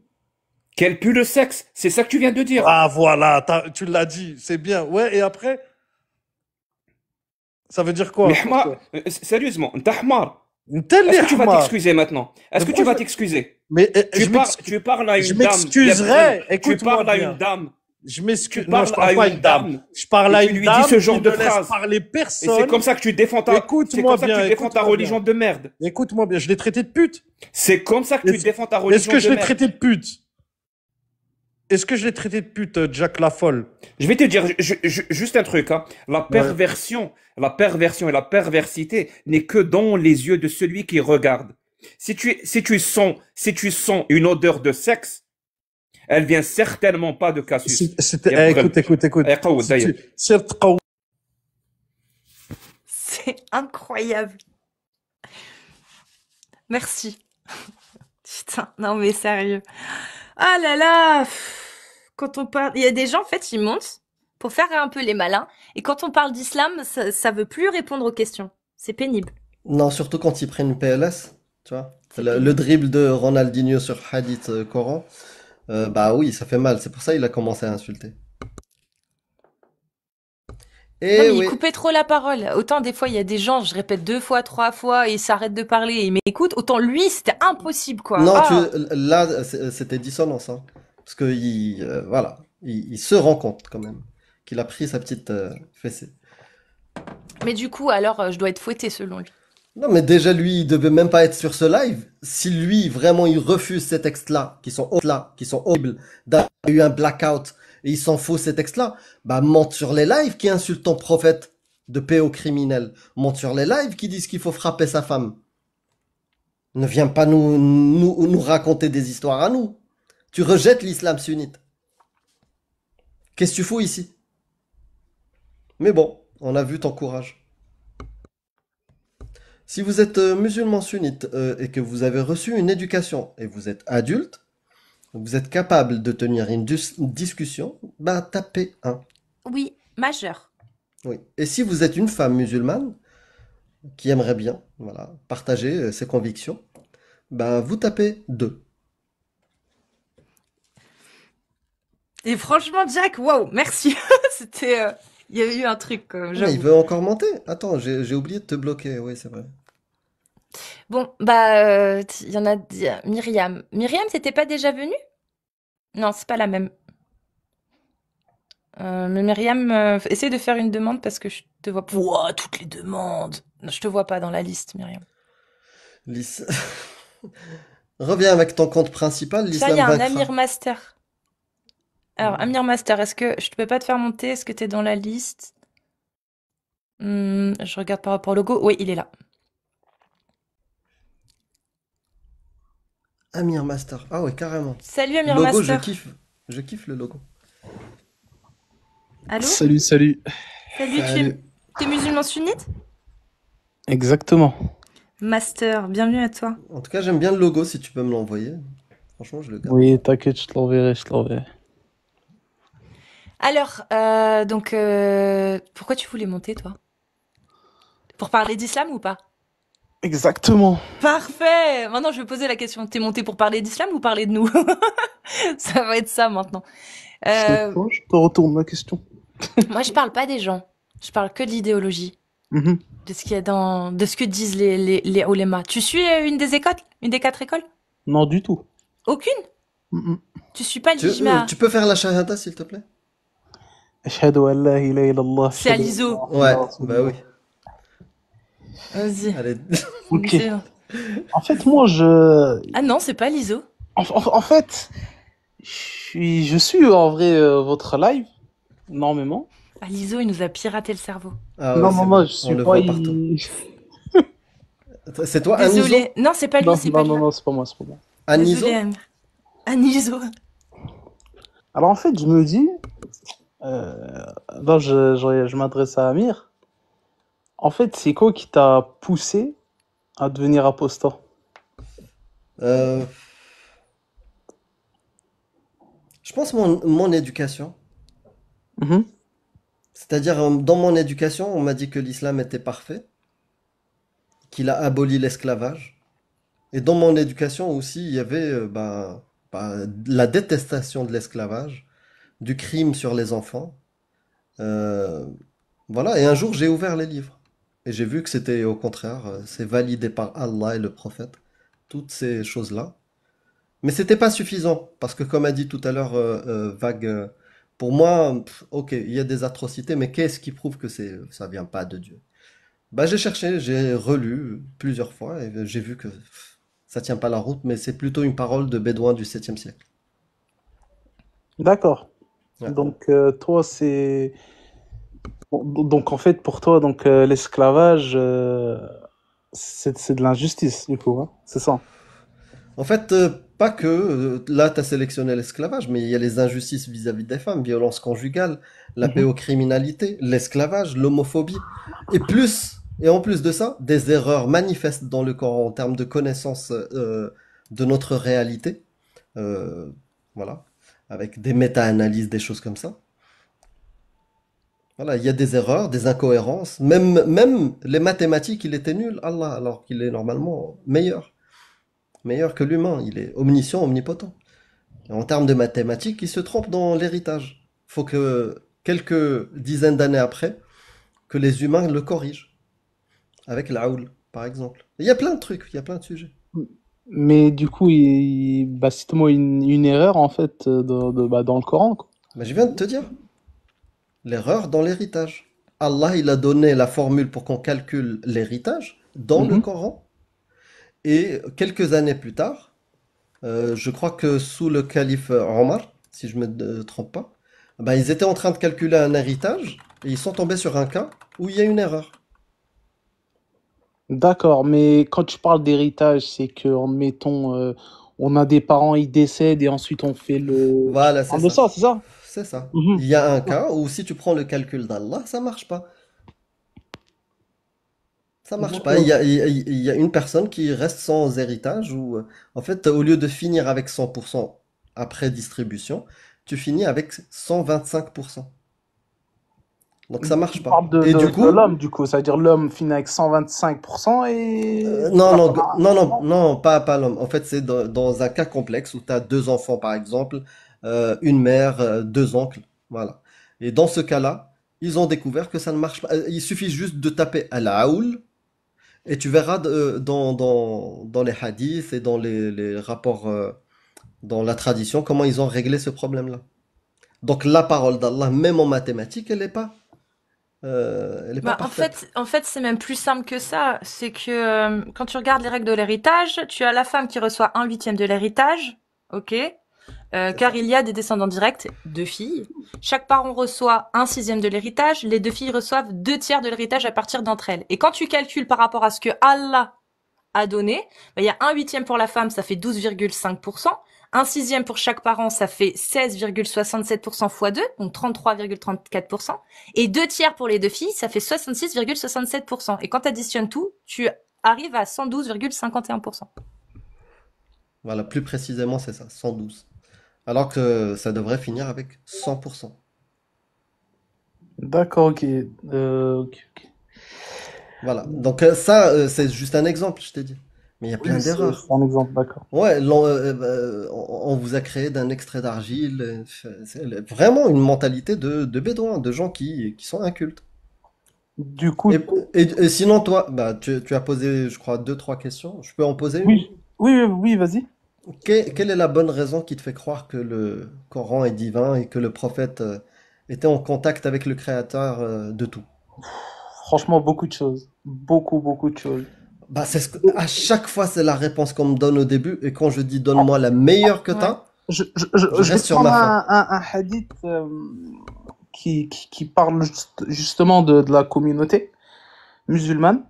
Qu'elle pue le sexe. C'est ça que tu viens de dire. Ah, voilà, tu l'as dit. C'est bien. Ouais, et après? Ça veut dire quoi? Mais Ahmar, sérieusement, t'es Ahmar. Tel Est-ce que tu vas Ahmar. t'excuser maintenant? Est-ce que tu vas t'excuser? Mais Tu parles à je une dame. m'excuserai. Tu Écoute-moi parles à bien. une dame. Je m'excuse. Tu Non, je parles parle pas à à une une dame. dame. Je parle à Et tu une lui dame dis ce genre qui de ne laisse phrase. parler Et personne. c'est comme ça que tu défends ta... C'est Écoute-moi comme ça que bien, tu défends ta écoute-moi religion de merde. Écoute-moi bien, je l'ai traité de pute. C'est comme ça que tu Est-ce défends ta est-ce religion que je de l'ai merde. traité de pute? Est-ce que je l'ai traité de pute, Jack la folle? Je vais te dire juste un truc, hein. La perversion et la perversité n'est que dans les yeux de celui qui regarde. Si tu sens une odeur de sexe, elle vient certainement pas de Cassius. C'était, Il y a écoute. Eh, Qaoud, Si d'ailleurs. C'est incroyable. Merci. Putain, non mais sérieux. Ah là là. Quand on parle, il y a des gens en fait, ils montent pour faire un peu les malins. Et quand on parle d'islam, ça veut plus répondre aux questions. C'est pénible. Non, surtout quand ils prennent une PLS, tu vois. C'est Le pénible. dribble de Ronaldinho sur Hadith Coran, bah oui, ça fait mal. C'est pour ça qu'il a commencé à insulter. Non Et mais il oui, coupait trop la parole. Autant des fois il y a des gens, je répète 2 fois, 3 fois, et ils s'arrêtent de parler et ils m'écoutent. Autant lui, c'était impossible quoi. non, Ah. là, c'était dissonance, hein. Parce que voilà, il se rend compte quand même qu'il a pris sa petite fessée. Mais du coup, alors, je dois être fouettée selon lui. Non, mais déjà, lui, il devait même pas être sur ce live. Si lui, vraiment, il refuse ces textes-là, qui sont horribles, d'avoir eu un blackout, et il s'en fout ces textes-là, bah, monte sur les lives qui insultent ton prophète de paix aux criminels. Monte sur les lives qui disent qu'il faut frapper sa femme. Ne viens pas nous raconter des histoires à nous. Tu rejettes l'islam sunnite. Qu'est-ce que tu fous ici? Mais bon, on a vu ton courage. Si vous êtes musulman sunnite et que vous avez reçu une éducation et vous êtes adulte, vous êtes capable de tenir une discussion, bah tapez 1. Oui, majeur. Oui. Et si vous êtes une femme musulmane qui aimerait bien, voilà, partager ses convictions, bah vous tapez 2. Et franchement, Jack, waouh, merci. C'était, il y avait eu un truc, Mais il j'avoue. veut encore monter. Attends, j'ai oublié de te bloquer. Oui, c'est vrai. Bon, bah, il y en a Myriam. Myriam, c'était pas déjà venue? Non, c'est pas la même. Mais Myriam, essaie de faire une demande parce que je te vois pas. Ouah, toutes les demandes. Non, je te vois pas dans la liste, Myriam. L'is- Reviens avec ton compte principal, Ça, il l'islam y a un vaincra. Amir Master. Alors, Amir Master, est-ce que je peux pas te faire monter? Est-ce que t'es dans la liste? Je regarde par rapport au logo. Oui, il est là. Amir Master. Ah ouais, carrément. Salut Amir Logo, je Master. kiffe. Je kiffe le logo. Allô? Salut, salut. Salut, Salut. t'es musulman sunnite? Exactement. Master, bienvenue à toi. En tout cas, j'aime bien le logo si tu peux me l'envoyer. Franchement, je le garde. Oui, t'inquiète, je te l'enverrai, je te l'enverrai. Alors, donc, pourquoi tu voulais monter, toi? Pour parler d'islam ou pas? Exactement. Parfait! Maintenant, je vais poser la question. T'es monté pour parler d'islam ou parler de nous? Ça va être ça maintenant. Je te retourne la question. Moi, je parle pas des gens. Je parle que de l'idéologie. Mhm. De ce qu'il y a de ce que disent les oulémas. Tu suis une des écoles? Une des 4 écoles? Non, du tout. Aucune? Mhm. Tu suis pas l'ijma? Tu peux faire la shahada, s'il te plaît? Ashhadu an la ilaha illallah. C'est à l'ISO. Ouais, bah oui. Vas-y. Allez. Ok. C'est- En fait, moi, Ah non, c'est pas l'ISO. En fait, je suis en vrai votre live, énormément. Ah, l'ISO, il nous a piraté le cerveau. Ah ouais, non, c'est non, vrai. non, je On suis le pas. voit partout. C'est toi, Aniso? Désolé. Non, c'est pas lui, Non, c'est pas non, lui. non, c'est pas moi, c'est pas moi. Aniso? Désolé, Amir. Aniso. Alors, en fait, je me dis. Là, je m'adresse à Amir. En fait, c'est quoi qui t'a poussé à devenir apostat? Euh, Je pense mon éducation. Mhm. C'est-à-dire, dans mon éducation, on m'a dit que l'islam était parfait, qu'il a aboli l'esclavage. Et dans mon éducation aussi, il y avait la détestation de l'esclavage, du crime sur les enfants. Euh, voilà, et un jour, j'ai ouvert les livres. Et j'ai vu que c'était au contraire, c'est validé par Allah et le prophète, toutes ces choses-là. Mais c'était pas suffisant, parce que comme a dit tout à l'heure Vague, pour moi, ok, il y a des atrocités, mais qu'est-ce qui prouve que ça vient pas de Dieu? Bah j'ai cherché, j'ai relu plusieurs fois, et j'ai vu que ça tient pas la route, mais c'est plutôt une parole de Bédouin du 7e siècle. D'accord. Ouais. Donc, toi, c'est... Donc, en fait, pour toi, donc, l'esclavage, c'est de l'injustice, du coup, hein, c'est ça. En fait, pas que, là tu as sélectionné l'esclavage, mais il y a les injustices vis-à-vis des femmes, violence conjugale, la Mhm. pédocriminalité, l'esclavage, l'homophobie, et en plus de ça, des erreurs manifestes dans le Coran en termes de connaissance de notre réalité, euh, voilà, avec des méta-analyses, des choses comme ça. Voilà, il y a des erreurs, des incohérences, même les mathématiques, il était nul, Allah, alors qu'il est normalement meilleur que l'humain, il est omniscient, omnipotent. En termes de mathématiques, il se trompe dans l'héritage. Faut que quelques dizaines d'années après, que les humains le corrigent. Avec l'Aoul, par exemple. Il y a plein de trucs, il y a plein de sujets. Mais du coup, bah, cite-moi une erreur, en fait, bah, dans le Coran, quoi. Mais je viens de te dire, l'erreur dans l'héritage. Allah, il a donné la formule pour qu'on calcule l'héritage dans le Mhm. Coran. Et quelques années plus tard, je crois que sous le calife Omar, si je me trompe pas, ben, ils étaient en train de calculer un héritage et ils sont tombés sur un cas où il y a une erreur. D'accord, mais quand tu parles d'héritage, c'est que, admettons, on a des parents, ils décèdent et ensuite on fait le... Tu Voilà, c'est parles de ça. ça, c'est ça? C'est ça. Mhm. Il y a un cas où si tu prends le calcul d'Allah, ça marche pas. Ça marche pas. D'accord. Il y a une personne qui reste sans héritage ou en fait, au lieu de finir avec 100% après distribution, tu finis avec 125%. Donc ça Tu marche pas. parles Et du de coup, l'homme, du coup, c'est-à-dire l'homme finit avec 125% et non, la non, femme a non, non, 100. non, pas l'homme. En fait, c'est dans un cas complexe où tu as deux enfants, par exemple, une mère, deux oncles, voilà. Et dans ce cas-là, ils ont découvert que ça ne marche pas. Il suffit juste de taper Al-Aoul et tu verras dans les hadiths et dans les rapports, dans la tradition, comment ils ont réglé ce problème-là. Donc la parole d'Allah, même en mathématiques, elle est pas Bah, parfaite. en fait, c'est même plus simple que ça. C'est que quand tu regardes les règles de l'héritage, tu as la femme qui reçoit un huitième de l'héritage, ok, C'est car ça. il y a des descendants directs, deux filles. Chaque parent reçoit un sixième de l'héritage. Les deux filles reçoivent deux tiers de l'héritage à partir d'entre elles. Et quand tu calcules par rapport à ce que Allah à donner, bah, il y a un huitième pour la femme, ça fait 12,5%. Un sixième pour chaque parent, ça fait 16,67% fois 2, donc 33,34%. Et deux tiers pour les deux filles, ça fait 66,67%. Et quand tu additionnes tout, tu arrives à 112,51%. Voilà, plus précisément, c'est ça, 112. Alors que ça devrait finir avec 100%. D'accord, ok. Ok. Voilà. Donc ça, c'est juste un exemple, je t'ai dit. Mais il y a plein Oui, d'erreurs. c'est un exemple, d'accord. Ouais, on vous a créé d'un extrait d'argile. C'est vraiment une mentalité de bédouins, de gens qui sont incultes. Du coup, Et, et sinon, toi, bah, tu as posé, je crois, deux, trois questions. Je peux en poser une? oui, oui, vas-y. Quelle est la bonne raison qui te fait croire que le Coran est divin et que le prophète était en contact avec le créateur de tout? Franchement, beaucoup de choses. Beaucoup de choses. Bah, à chaque fois, c'est la réponse qu'on me donne au début. Et quand je dis donne-moi la meilleure que Ouais. t'as, je Je vais reste sur prendre ma faim. un hadith qui parle justement de la communauté musulmane,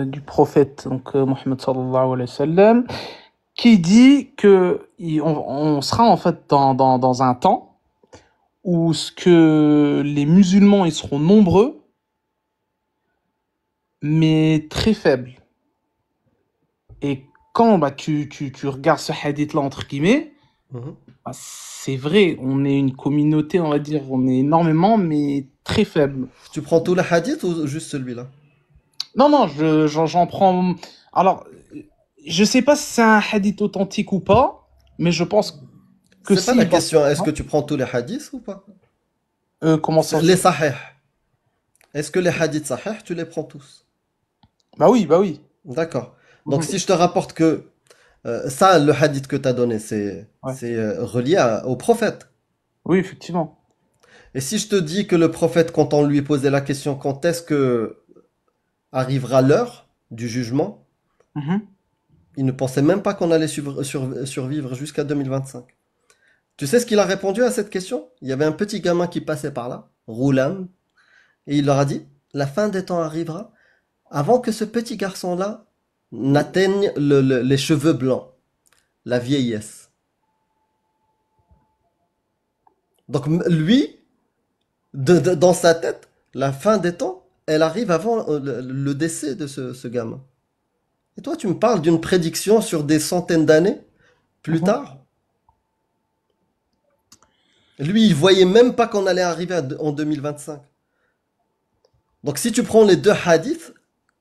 du prophète donc, Mohammed sallallahu alayhi wa sallam, qui dit que on sera en fait dans un temps où ce que les musulmans ils seront nombreux, mais très faibles. Et quand bah, tu regardes ce hadith-là, entre guillemets, Mhm. Bah, c'est vrai, on est une communauté, on va dire, on est énormément, mais très faible. Tu prends tous les hadiths ou juste celui-là? Non, non, j'en prends. Alors, je sais pas si c'est un hadith authentique ou pas, mais je pense que C'est pas la si. question, est-ce que tu prends tous les hadiths ou pas? Comment ça? Les sahih. Est-ce que les hadiths sahih, tu les prends tous? Bah oui, bah oui. D'accord. Donc Mhm. si je te rapporte que ça, le hadith que tu as donné, c'est Ouais. relié au prophète. Oui, effectivement. Et si je te dis que le prophète, quand on lui posait la question quand est-ce que arrivera l'heure du jugement, Mhm. il ne pensait même pas qu'on allait survivre jusqu'à 2025. Tu sais ce qu'il a répondu à cette question? Il y avait un petit gamin qui passait par là, Roulam, et il leur a dit, la fin des temps arrivera avant que ce petit garçon-là n'atteigne les cheveux blancs, la vieillesse. Donc lui, dans sa tête, la fin des temps, elle arrive avant le décès de ce gamin. Et toi, tu me parles d'une prédiction sur des centaines d'années plus Mhm. tard? Lui, il voyait même pas qu'on allait arriver en 2025. Donc si tu prends les deux hadiths,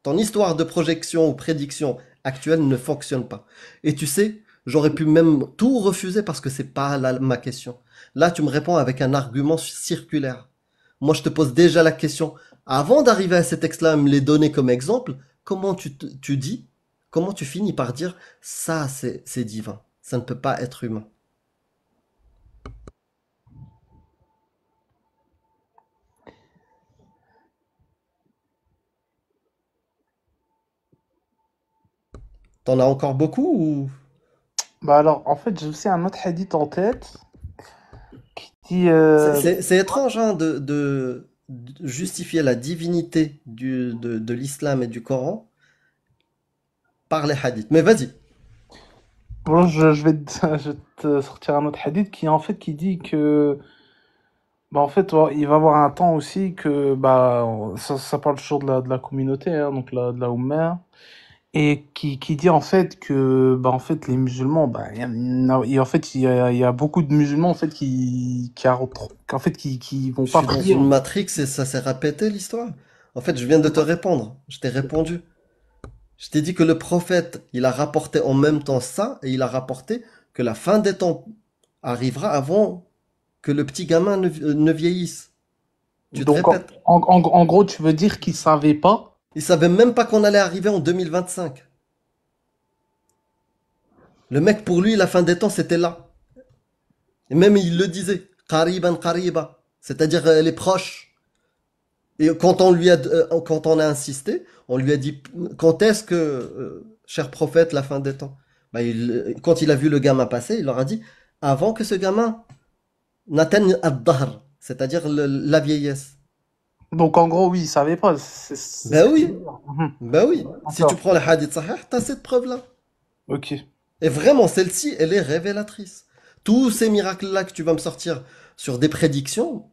ton histoire de projection ou prédiction actuelle ne fonctionne pas. Et tu sais, j'aurais pu même tout refuser parce que c'est pas ma question. Là, tu me réponds avec un argument circulaire. Moi, je te pose déjà la question. Avant d'arriver à ces textes-là, me les donner comme exemple, comment tu dis, comment tu finis par dire ça, c'est divin. Ça ne peut pas être humain. T'en as encore beaucoup ou... Bah alors, en fait, j'ai aussi un autre hadith en tête qui dit. C'est étrange hein, de justifier la divinité de l'islam et du Coran par les hadiths. Mais vas-y. Bon, je vais te sortir un autre hadith qui en fait qui dit que bah en fait ouais, il va y avoir un temps aussi que bah ça parle toujours de la communauté hein, donc de la Oumma et qui dit en fait que bah en fait les musulmans bah en fait il y a beaucoup de musulmans en fait qu'en fait qui vont Je pas suis dans prier. une matrix et ça s'est répété l'histoire. En fait, je viens de te répondre. Je t'ai répondu. Je t'ai dit que le prophète, il a rapporté en même temps ça et il a rapporté que la fin des temps arrivera avant que le petit gamin ne vieillisse. Tu te Donc répètes. en gros tu veux dire qu'ils savaient pas. Il savait même pas qu'on allait arriver en 2025. Le mec, pour lui, la fin des temps, c'était là. Et même il le disait, qariban qariba, c'est-à-dire elle est proche. Et quand on a insisté, on lui a dit quand est-ce que, cher prophète, la fin des temps? Bah, quand il a vu le gamin passer, il leur a dit avant que ce gamin n'atteigne ad-dahr, c'est-à-dire la vieillesse. Donc en gros oui ils savaient pas. C'est ce Ben que tu veux oui, dire. Mhm. ben oui. Si tu D'accord. prends le hadith sahih, t'as cette preuve-là. Ok. Et vraiment, celle-ci, elle est révélatrice. Tous ces miracles-là que tu vas me sortir sur des prédictions,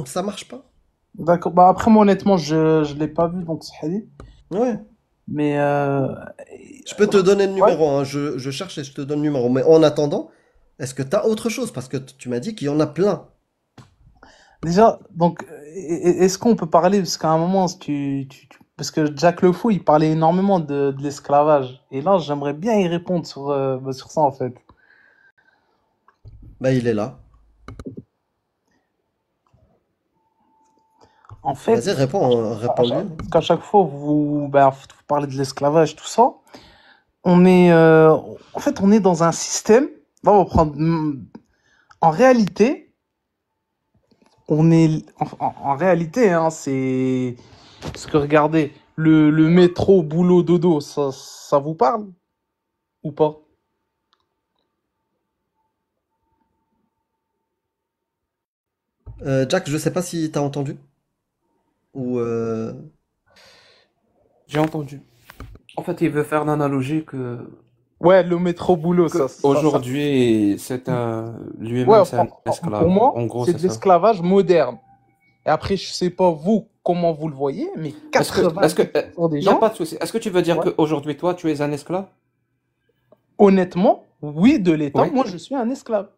ça marche pas. D'accord. Bah après moi honnêtement je l'ai pas vu donc ce hadith. Ouais. Mais Je peux te donner le ouais. numéro, hein. Je cherche et je te donne le numéro. Mais en attendant, est-ce que tu as autre chose? Parce que tu m'as dit qu'il y en a plein. Déjà donc est-ce qu'on peut parler parce qu'à un moment parce que Jack Le Fou il parlait énormément de l'esclavage et là j'aimerais bien y répondre sur ça en fait. Bah, il est là. En Vas-y, fait réponds-lui. parce qu'à chaque fois vous parlez de l'esclavage tout ça, on est en fait on est dans un système. Là, on va prendre en réalité on est en réalité hein, c'est parce que regardez le métro boulot dodo ça vous parle ou pas? Jack, je sais pas si tu as entendu. Ou J'ai entendu. En fait, il veut faire l'analogie Ouais, le métro boulot que ça. aujourd'hui, c'est un Ouais, lui-même, c'est un pour esclave. moi En gros, c'est c'est de ça. l'esclavage moderne. Et après je sais pas vous comment vous le voyez mais Est-ce que, 90% des y a gens pas de souci. Est-ce que tu veux dire ouais, qu'aujourd'hui, toi, tu es un esclave? honnêtement oui de l'État Oui. moi je suis un esclave.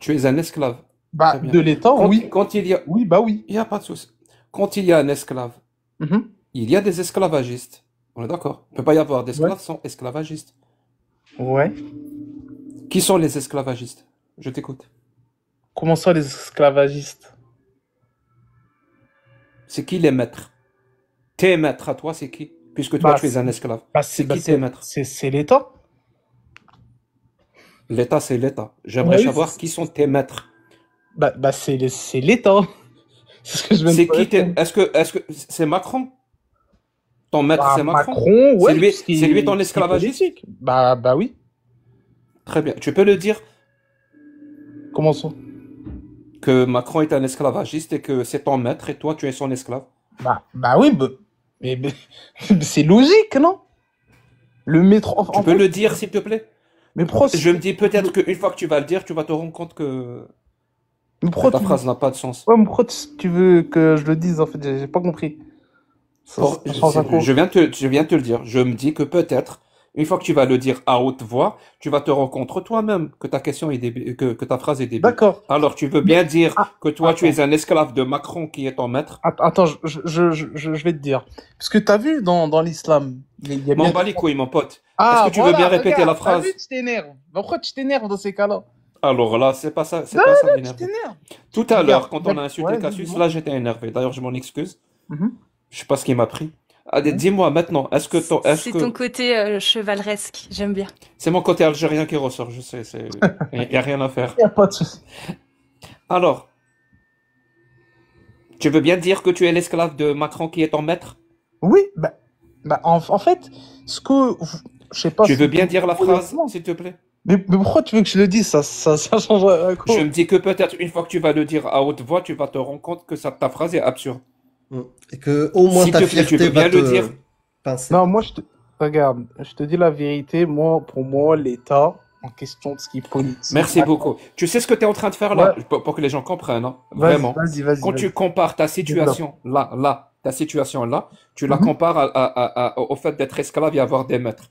Tu es un esclave. Bah, Très bien. de l'État, oui. Quand il y a, Oui, bah oui. il y a pas de souci. Quand il y a un esclave, Mhm. il y a des esclavagistes. On est d'accord? Il ne peut pas y avoir Ouais. d'esclaves sans esclavagistes. Ouais. Qui sont les esclavagistes? Je t'écoute. Comment ça, les esclavagistes? C'est qui les maîtres? Tes maîtres à toi, c'est qui? Puisque toi, Bah, tu es un esclave. bah, C'est bah, qui tes maîtres? c'est l'État. L'État, c'est l'État. J'aimerais Oui, savoir qui sont tes maîtres. bah, c'est l'État. C'est ce que je viens de C'est te qui tes... répondre. Est-ce que c'est Macron? Ton maître, Bah, c'est Macron? Macron, ouais, C'est lui ton ce qui est esclavagiste? politique. Bah oui. Très bien. Tu peux le dire Comment ça? que Macron est un esclavagiste et que c'est ton maître et toi, tu es son esclave. Bah oui, mais c'est logique, non? Le métro, Tu en peux fait, le dire, s'il te plaît? mais pourquoi, Je me dis peut-être qu'une fois que tu vas le dire, tu vas te rendre compte que mais pourquoi ta phrase n'a pas de sens. ouais, mais pourquoi tu veux que je le dise, en fait, j'ai pas compris. Ça change un coup. Je viens de te le dire. Je me dis que peut-être, une fois que tu vas le dire à haute voix, tu vas te rendre compte toi-même que ta question est débile, que ta phrase est débile. D'accord. Alors, tu veux bien dire Ah, que toi, tu attends. es un esclave de Macron qui est ton maître? Attends, je vais te dire. Parce que t'as vu dans l'islam, il y a M'en bien... bats les couilles, mon pote. Ah, Est-ce que tu veux bien répéter regarde, la t'as phrase? vu, tu t'énerves. Pourquoi tu t'énerves dans ces cas-là? Alors là, c'est pas ça, Non, tu tu m'énerve. t'énerves. Tout à l'heure, quand on a Regarde, insulté ouais, Cassius, dis-moi. là, j'étais énervé. D'ailleurs, je m'en excuse. Mhm. Je sais pas ce qui m'a pris. Ah, Ouais. dis-moi maintenant, est-ce C'est ton que côté chevaleresque, j'aime bien. c'est mon côté algérien qui ressort, je sais, il y a rien à faire. Y a pas de souci. Alors, tu veux bien dire que tu es l'esclave de Macron qui est ton maître? Oui, en fait, je sais pas Tu si veux bien dire la phrase, honnêtement. s'il te plaît? Mais pourquoi tu veux que je le dise? Ça change un coup. Je me dis que peut-être une fois que tu vas le dire à haute voix, tu vas te rendre compte que ta phrase est absurde. Et que au moins S'il ta te plaît, tu fierté veux bien va le te dire? pincer. Non, regarde, je te dis la vérité, pour moi, l'État, en question de ce qui est politique. Merci beaucoup. Tu sais ce que tu es en train de faire là? Pour que les gens comprennent, hein? Vraiment. Vas-y. Quand tu compares ta situation ta situation là, tu la Mhm. compares au fait d'être esclave et avoir des maîtres.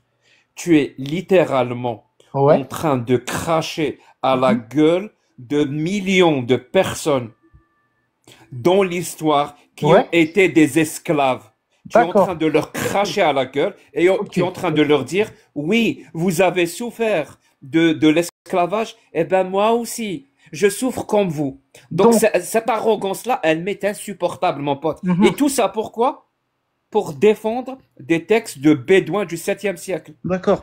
Tu es littéralement en Ouais. train de cracher à la Mhm. gueule de millions de personnes dans l'histoire qui Ouais. ont été des esclaves. Tu es en D'accord. train de leur cracher à la gueule et tu es en train de leur dire, oui, vous avez souffert de l'esclavage, eh ben moi aussi, je souffre comme vous. Donc, cette arrogance-là, elle m'est insupportable, mon pote. Mhm. Et tout ça pourquoi? Pour défendre des textes de bédouins du 7e siècle. D'accord.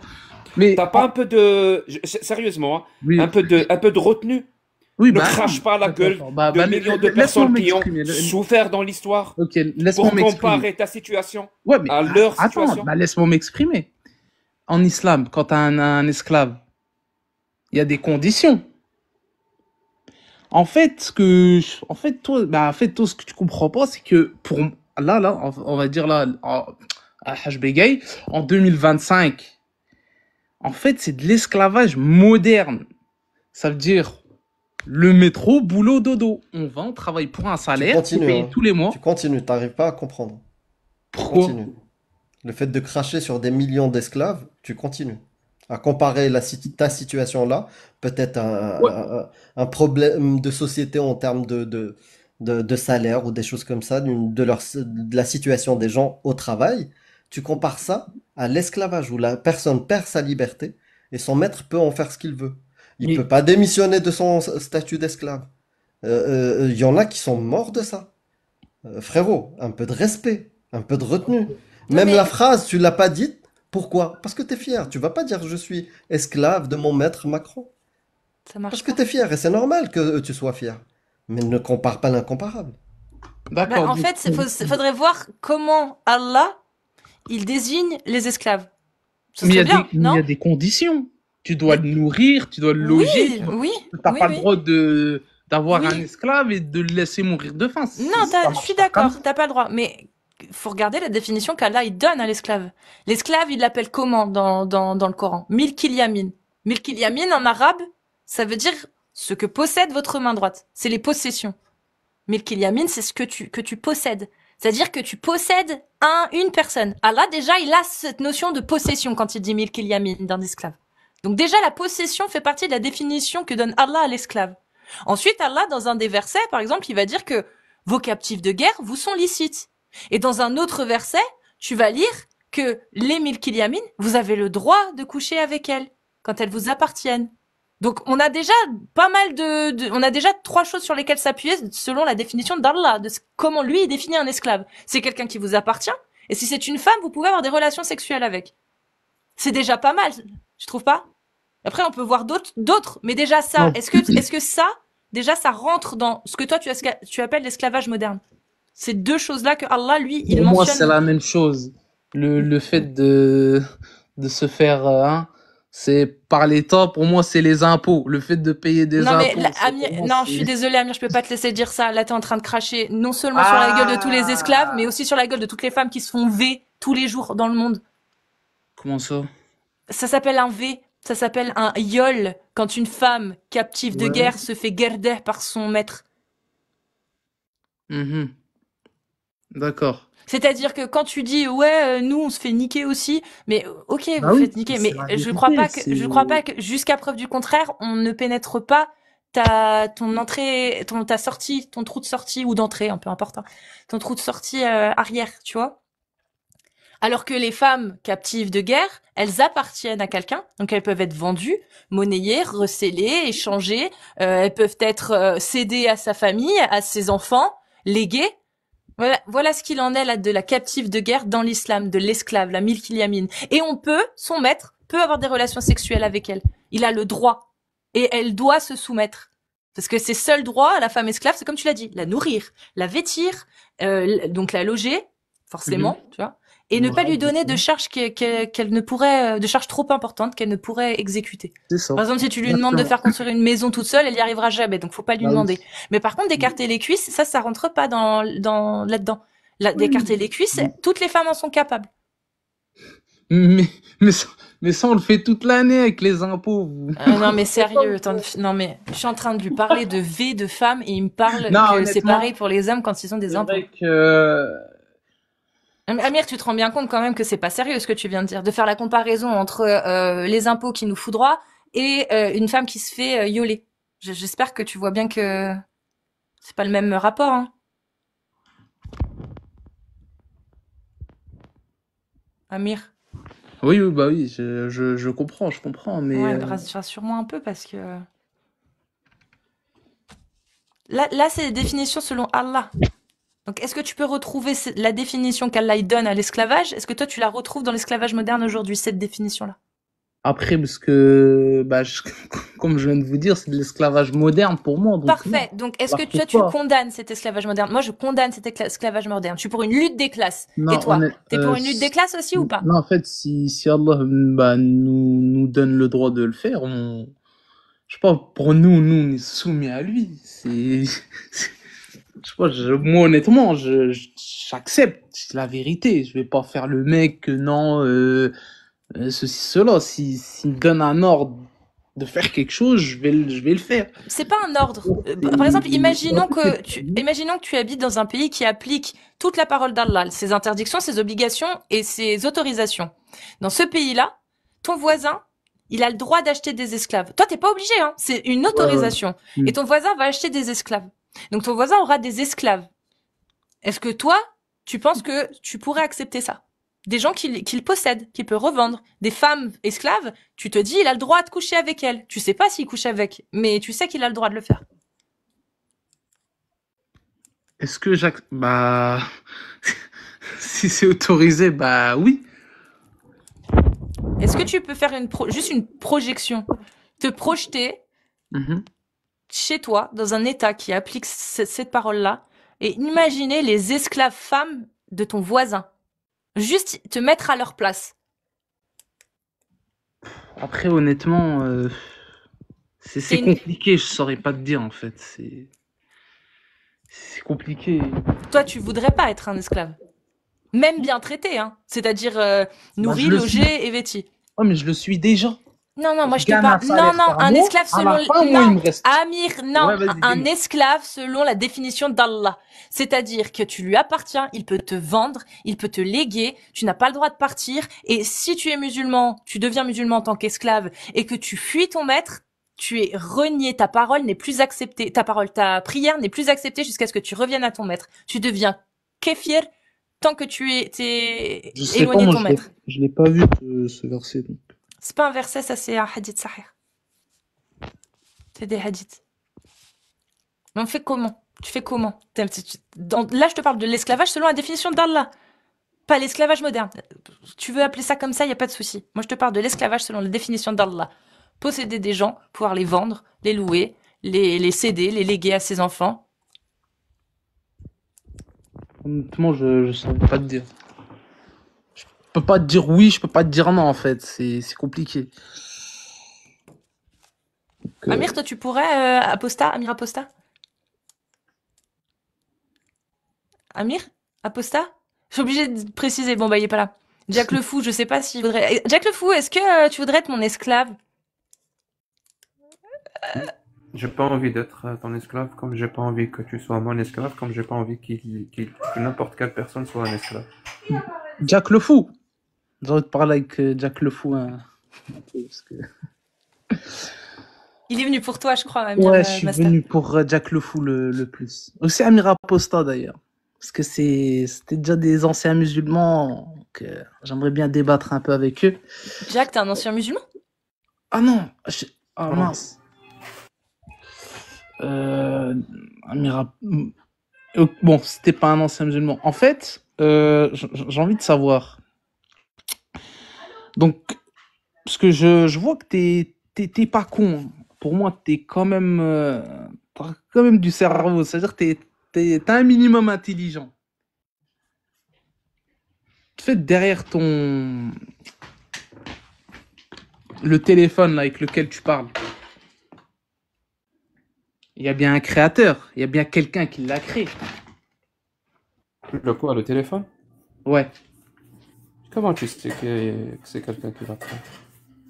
Mais T'as pas un peu de... Sérieusement, hein, oui. un peu de retenue? Oui, Ne bah, crache pas à la gueule d'accord. de millions de laisse-moi personnes qui ont m'exprimer. souffert dans l'histoire Ok, laisse-moi pour m'exprimer. comparer ta situation Ouais, mais à leur attends, situation. laisse-moi m'exprimer. En islam, quand t'as un esclave, il y a des conditions. En fait, toi, ce que tu comprends pas, c'est que on va dire là, à Hajj Begay, en 2025, en fait, c'est de l'esclavage moderne. Ça veut dire le métro, boulot, dodo. On travaille pour un salaire, continues, on paye hein. tous les mois. Tu continues, t'arrives pas à comprendre. Pourquoi? Continue. Le fait de cracher sur des millions d'esclaves, tu continues. À comparer ta situation là, peut-être un problème de société en termes de salaire ou des choses comme ça, de la situation des gens au travail, tu compares ça à l'esclavage où la personne perd sa liberté et son maître peut en faire ce qu'il veut. Il Mais- peut pas démissionner de son statut d'esclave. Il y en a qui sont morts de ça. Frérot, un peu de respect, un peu de retenue. Même mais- la phrase, tu l'as pas dite. Pourquoi? Parce que t'es fier. Tu vas pas dire je suis esclave de mon maître Macron. Ça marche Parce que pas. t'es fier et c'est normal que tu sois fier. Mais ne compare pas l'incomparable. D'accord. En fait, faudrait voir comment Allah, il désigne les esclaves. Ce Mais il y serait a bien, non? des conditions. Tu dois le nourrir, tu dois le loger. Oui. T'as pas oui. le droit d'avoir Oui. un esclave et de le laisser mourir de faim. Non, Ça je marche suis pas comme d'accord, ça. t'as pas le droit. Mais faut regarder la définition qu'Allah il donne à l'esclave. L'esclave, il l'appelle comment dans le Coran? Milkil Yamin. Milkil Yamin en arabe, ça veut dire ce que possède votre main droite. C'est les possessions. Milkil Yamin, c'est ce que tu possèdes. C'est-à-dire que tu possèdes une personne. Allah, déjà, il a cette notion de possession quand il dit Milkil Yamin d'un esclave. Donc déjà, la possession fait partie de la définition que donne Allah à l'esclave. Ensuite, Allah, dans un des versets, par exemple, il va dire que vos captifs de guerre vous sont licites. Et dans un autre verset, tu vas lire que les Milkil Yamin, vous avez le droit de coucher avec elles quand elles vous appartiennent. Donc, on a déjà pas mal on a déjà 3 choses sur lesquelles s'appuyer selon la définition d'Allah, de comment lui il définit un esclave. C'est quelqu'un qui vous appartient, et si c'est une femme, vous pouvez avoir des relations sexuelles avec. C'est déjà pas mal, je trouve pas? Après, on peut voir d'autres, mais déjà ça, Non. est-ce que ça, déjà ça rentre dans ce que toi tu appelles l'esclavage moderne? Ces 2 choses-là que Allah, lui, il Pour moi, c'est mentionne. la même chose. Le fait de se faire, c'est par l'État, pour moi, c'est les impôts. Le fait de payer des Non mais impôts, Amir, pour moi, non, je suis désolée Amir, je peux pas te laisser dire ça. Là, t'es en train de cracher non seulement sur la gueule de tous les esclaves, mais aussi sur la gueule de toutes les femmes qui se font V tous les jours dans le monde. Comment ça? Ça s'appelle un V, ça s'appelle un yol quand une femme captive de Ouais. guerre se fait guerder par son maître. Mhm. D'accord. C'est-à-dire que quand tu dis ouais, nous on se fait niquer aussi, mais ok, Bah vous oui, faites niquer, c'est mais la je crois pas vérité, que jusqu'à preuve du contraire, on ne pénètre pas ton entrée, ta sortie, ton trou de sortie ou d'entrée, peu importe, hein, ton trou de sortie arrière, tu vois. Alors que les femmes captives de guerre, elles appartiennent à quelqu'un, donc elles peuvent être vendues, monnayées, recellées, échangées, elles peuvent être cédées à sa famille, à ses enfants, léguées. Voilà ce qu'il en est là de la captive de guerre dans l'islam, de l'esclave, la Milkil Yamin. Et son maître peut avoir des relations sexuelles avec elle. Il a le droit. Et elle doit se soumettre. Parce que ses seuls droits à la femme esclave, c'est comme tu l'as dit, la nourrir, la vêtir, donc la loger, forcément, tu vois, et ne pas lui donner de charges qu'elle ne pourrait, de charges trop importantes qu'elle ne pourrait exécuter. c'est ça. Par exemple, si tu lui demandes de faire construire une maison toute seule, elle y arrivera jamais, donc faut pas lui Bah oui. demander. Mais par contre, d'écarter les cuisses, ça rentre pas là-dedans. D'écarter les cuisses, toutes les femmes en sont capables. Mais, mais, ça, mais ça, on le fait toute l'année avec les impôts. Non mais sérieux, non mais je suis en train de lui parler de V de femmes et il me parle Non, que c'est honnêtement, pareil pour les hommes quand ils ont des c'est impôts. vrai que... Amir, tu te rends bien compte quand même que c'est pas sérieux ce que tu viens de dire, de faire la comparaison entre les impôts qui nous foudroient et une femme qui se fait yoler. J'espère que tu vois bien que c'est pas le même rapport, hein. Amir, Oui, oui, bah oui, je comprends, mais... ouais, rassure-moi un peu parce que là c'est des définitions selon Allah. Donc, est-ce que tu peux retrouver la définition qu'Allah donne à l'esclavage? Est-ce que toi, tu la retrouves dans l'esclavage moderne aujourd'hui, cette définition-là? Après, parce que, bah, comme je viens de vous dire, c'est de l'esclavage moderne pour moi. Donc, Parfait. Donc, est-ce que Alors, toi, tu pourquoi condamnes cet esclavage moderne? Moi, je condamne cet esclavage moderne. Je suis pour une lutte des classes. non, Et toi, on est, t'es pour une lutte des classes aussi ou pas? non, en fait, si Allah bah, nous donne le droit de le faire, je sais pas, pour nous, on est soumis à lui. Je sais pas, moi, honnêtement, j'accepte, c'est la vérité. Je vais pas faire le mec que non, ceci, cela. S'il me donne un ordre de faire quelque chose, je vais le faire. C'est pas un ordre. Par exemple, imaginons que tu habites dans un pays qui applique toute la parole d'Allah, ses interdictions, ses obligations et ses autorisations. Dans ce pays-là, ton voisin, il a le droit d'acheter des esclaves. Toi, t'es pas obligé, hein. C'est une autorisation. Ouais. Et ton voisin va acheter des esclaves. Donc ton voisin aura des esclaves. Est-ce que toi, tu penses que tu pourrais accepter ça? Des gens qu'il possède, qu'il peut revendre. Des femmes esclaves, tu te dis, il a le droit de coucher avec elles. Tu sais pas s'il couche avec, mais tu sais qu'il a le droit de le faire. Est-ce que bah, si c'est autorisé, bah oui. Est-ce que tu peux faire juste une projection? Te projeter Mhm. chez toi, dans un état qui applique cette parole-là, et imaginer les esclaves femmes de ton voisin. Juste te mettre à leur place. Après, honnêtement, c'est Et une- compliqué, je saurais pas te dire en fait. C'est compliqué. Toi, tu voudrais pas être un esclave. Même bien traité, hein. C'est-à-dire nourri, je le logé et vêti. Oh, mais je le suis déjà. Non, non, moi je te gagne parle. un salaire Non, par un mois, esclave à selon. la fin, moi, il me reste. Amir, non, Ouais, vas-y, un dis-moi. esclave selon la définition d'Allah. C'est-à-dire que tu lui appartiens, il peut te vendre, il peut te léguer, tu n'as pas le droit de partir. Et si tu es musulman, tu deviens musulman en tant qu'esclave et que tu fuis ton maître, tu es renié, ta parole n'est plus acceptée, ta prière n'est plus acceptée jusqu'à ce que tu reviennes à ton maître. Tu deviens kéfir tant que t'es Je sais pas, éloigné de moi, ton maître. je l'ai pas vu, ce verset. Donc. C'est pas un verset, ça c'est un hadith sahih. C'est des hadiths. Mais on fait comment? Tu fais comment? Là, je te parle de l'esclavage selon la définition d'Allah. Pas l'esclavage moderne. Tu veux appeler ça comme ça, il n'y a pas de souci. Moi, je te parle de l'esclavage selon la définition d'Allah. Posséder des gens, pouvoir les vendre, les louer, les céder, les léguer à ses enfants. Honnêtement, je saurais pas te dire. Je peux pas te dire oui, je peux pas te dire non, en fait. C'est compliqué. Donc, Amir, toi, tu pourrais, Amir Aposta? Amir Aposta? Je suis obligée de préciser. Bon, bah, il est pas là. Jack le Fou, je sais pas s'il voudrait. Jack le Fou, est-ce que tu voudrais être mon esclave? J'ai pas envie d'être ton esclave, comme j'ai pas envie que tu sois mon esclave, comme j'ai pas envie que n'importe quelle personne soit un esclave. Jack le Fou. J'ai envie de parler avec Jack le Fou. Hein. Parce que... Il est venu pour toi, je crois, Amir. Ouais, je suis Master. venu pour Jack le Fou le plus. Aussi Amir Aposta, d'ailleurs. Parce que c'était déjà des anciens musulmans. Donc, j'aimerais bien débattre un peu avec eux. Jack, t'es un ancien musulman? Ah non, ah mince. Amira... Bon, c'était pas un ancien musulman. En fait, j'ai envie de savoir. Donc, parce que je vois que t'es pas con. Pour moi, t'as quand même du cerveau. C'est-à-dire que t'es un minimum intelligent. En fait, derrière le téléphone là, avec lequel tu parles, il y a bien un créateur. Il y a bien quelqu'un qui l'a créé. Le quoi, le téléphone? Ouais. Comment tu sais que c'est quelqu'un qui l'a créé?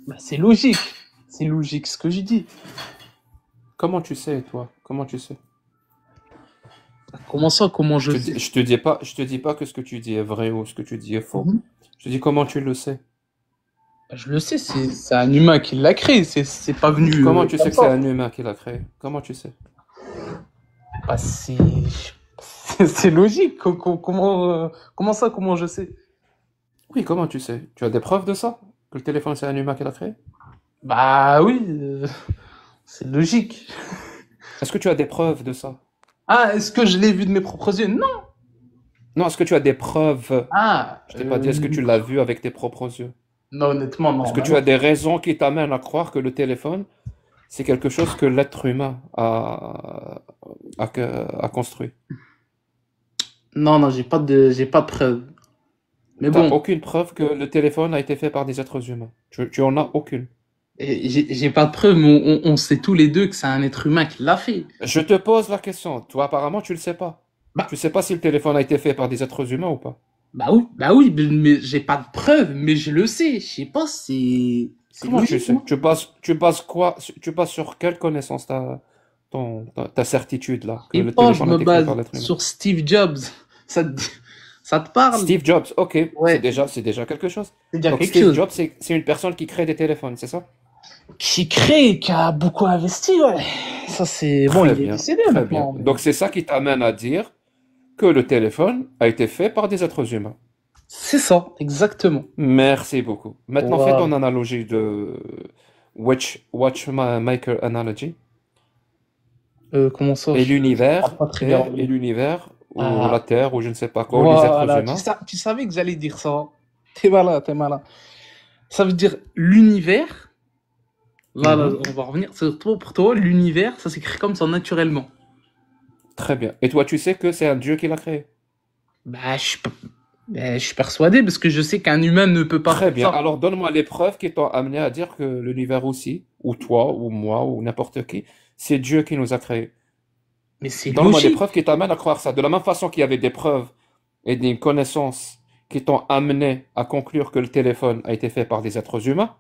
Bah, c'est logique. C'est logique ce que je dis. Comment tu sais, toi? Comment tu sais? Comment ça? Comment je sais? Je te dis pas que ce que tu dis est vrai ou ce que tu dis est faux. Mhm. Je te dis comment tu le sais. Bah, je le sais, c'est un humain qui l'a créé. C'est pas venu. Comment tu sais comme que c'est ça. un humain qui l'a créé? Comment tu sais? Bah, c'est logique. Comment ça? Comment je sais? Oui, comment tu sais? Tu as des preuves de ça? Que le téléphone c'est un humain qui l'a créé? Bah oui, c'est logique. Est-ce que tu as des preuves de ça? Ah, est-ce que je l'ai vu de mes propres yeux? Non. Non, est-ce que tu as des preuves? Ah, Je t'ai pas dit est-ce que tu l'as vu avec tes propres yeux? non, honnêtement, non. Est-ce que tu as des raisons qui t'amènent à croire que le téléphone, c'est quelque chose que l'être humain a construit? Non, j'ai pas de preuves. Mais T'as bon, aucune preuve que le téléphone a été fait par des êtres humains. Tu en as aucune. j'ai pas de preuves, mais on sait tous les deux que c'est un être humain qui l'a fait. Je te pose la question. Toi, apparemment, tu le sais pas. Bah. Tu sais pas si le téléphone a été fait par des êtres humains ou pas. Bah oui, mais j'ai pas de preuves, mais je le sais. Je sais pas, c'est Comment tu logique, sais? non? Tu bases quoi? Tu bases sur quelle connaissance ta certitude là que Et le pas, je téléphone a me été créé base par l'être humain? sur Steve Jobs. Ça te parle? Steve Jobs, ok, Ouais, c'est déjà quelque chose. c'est déjà Donc quelque Steve chose. Jobs, c'est une personne qui crée des téléphones, c'est ça? Qui a beaucoup investi, ouais. Ça, c'est bon, Très il est bien, décédé très bien. maintenant. Donc c'est ça qui t'amène à dire que le téléphone a été fait par des êtres humains. C'est ça, exactement. Merci beaucoup. Maintenant, fais Voilà. ton analogie de Watchmaker analogy. Comment ça? Et l'univers, Pas très bien. et l'univers, ou Ah, la Terre, ou je ne sais pas quoi, ou les êtres voilà, humains. tu savais que j'allais dire ça. T'es malin, t'es malin. Ça veut dire l'univers. Là, Mhm. on va revenir. Pour toi, l'univers, ça s'écrit comme ça naturellement. Très bien. Et toi, tu sais que c'est un Dieu qui l'a créé. Bah, je suis persuadé parce que je sais qu'un humain ne peut pas Très faire bien. ça. Alors, donne-moi les preuves qui t'ont amené à dire que l'univers aussi, ou toi, ou moi, ou n'importe qui, c'est Dieu qui nous a créés. Mais c'est Donne-moi les logique. preuves qui t'amènent à croire ça. De la même façon qu'il y avait des preuves et des connaissances qui t'ont amené à conclure que le téléphone a été fait par des êtres humains,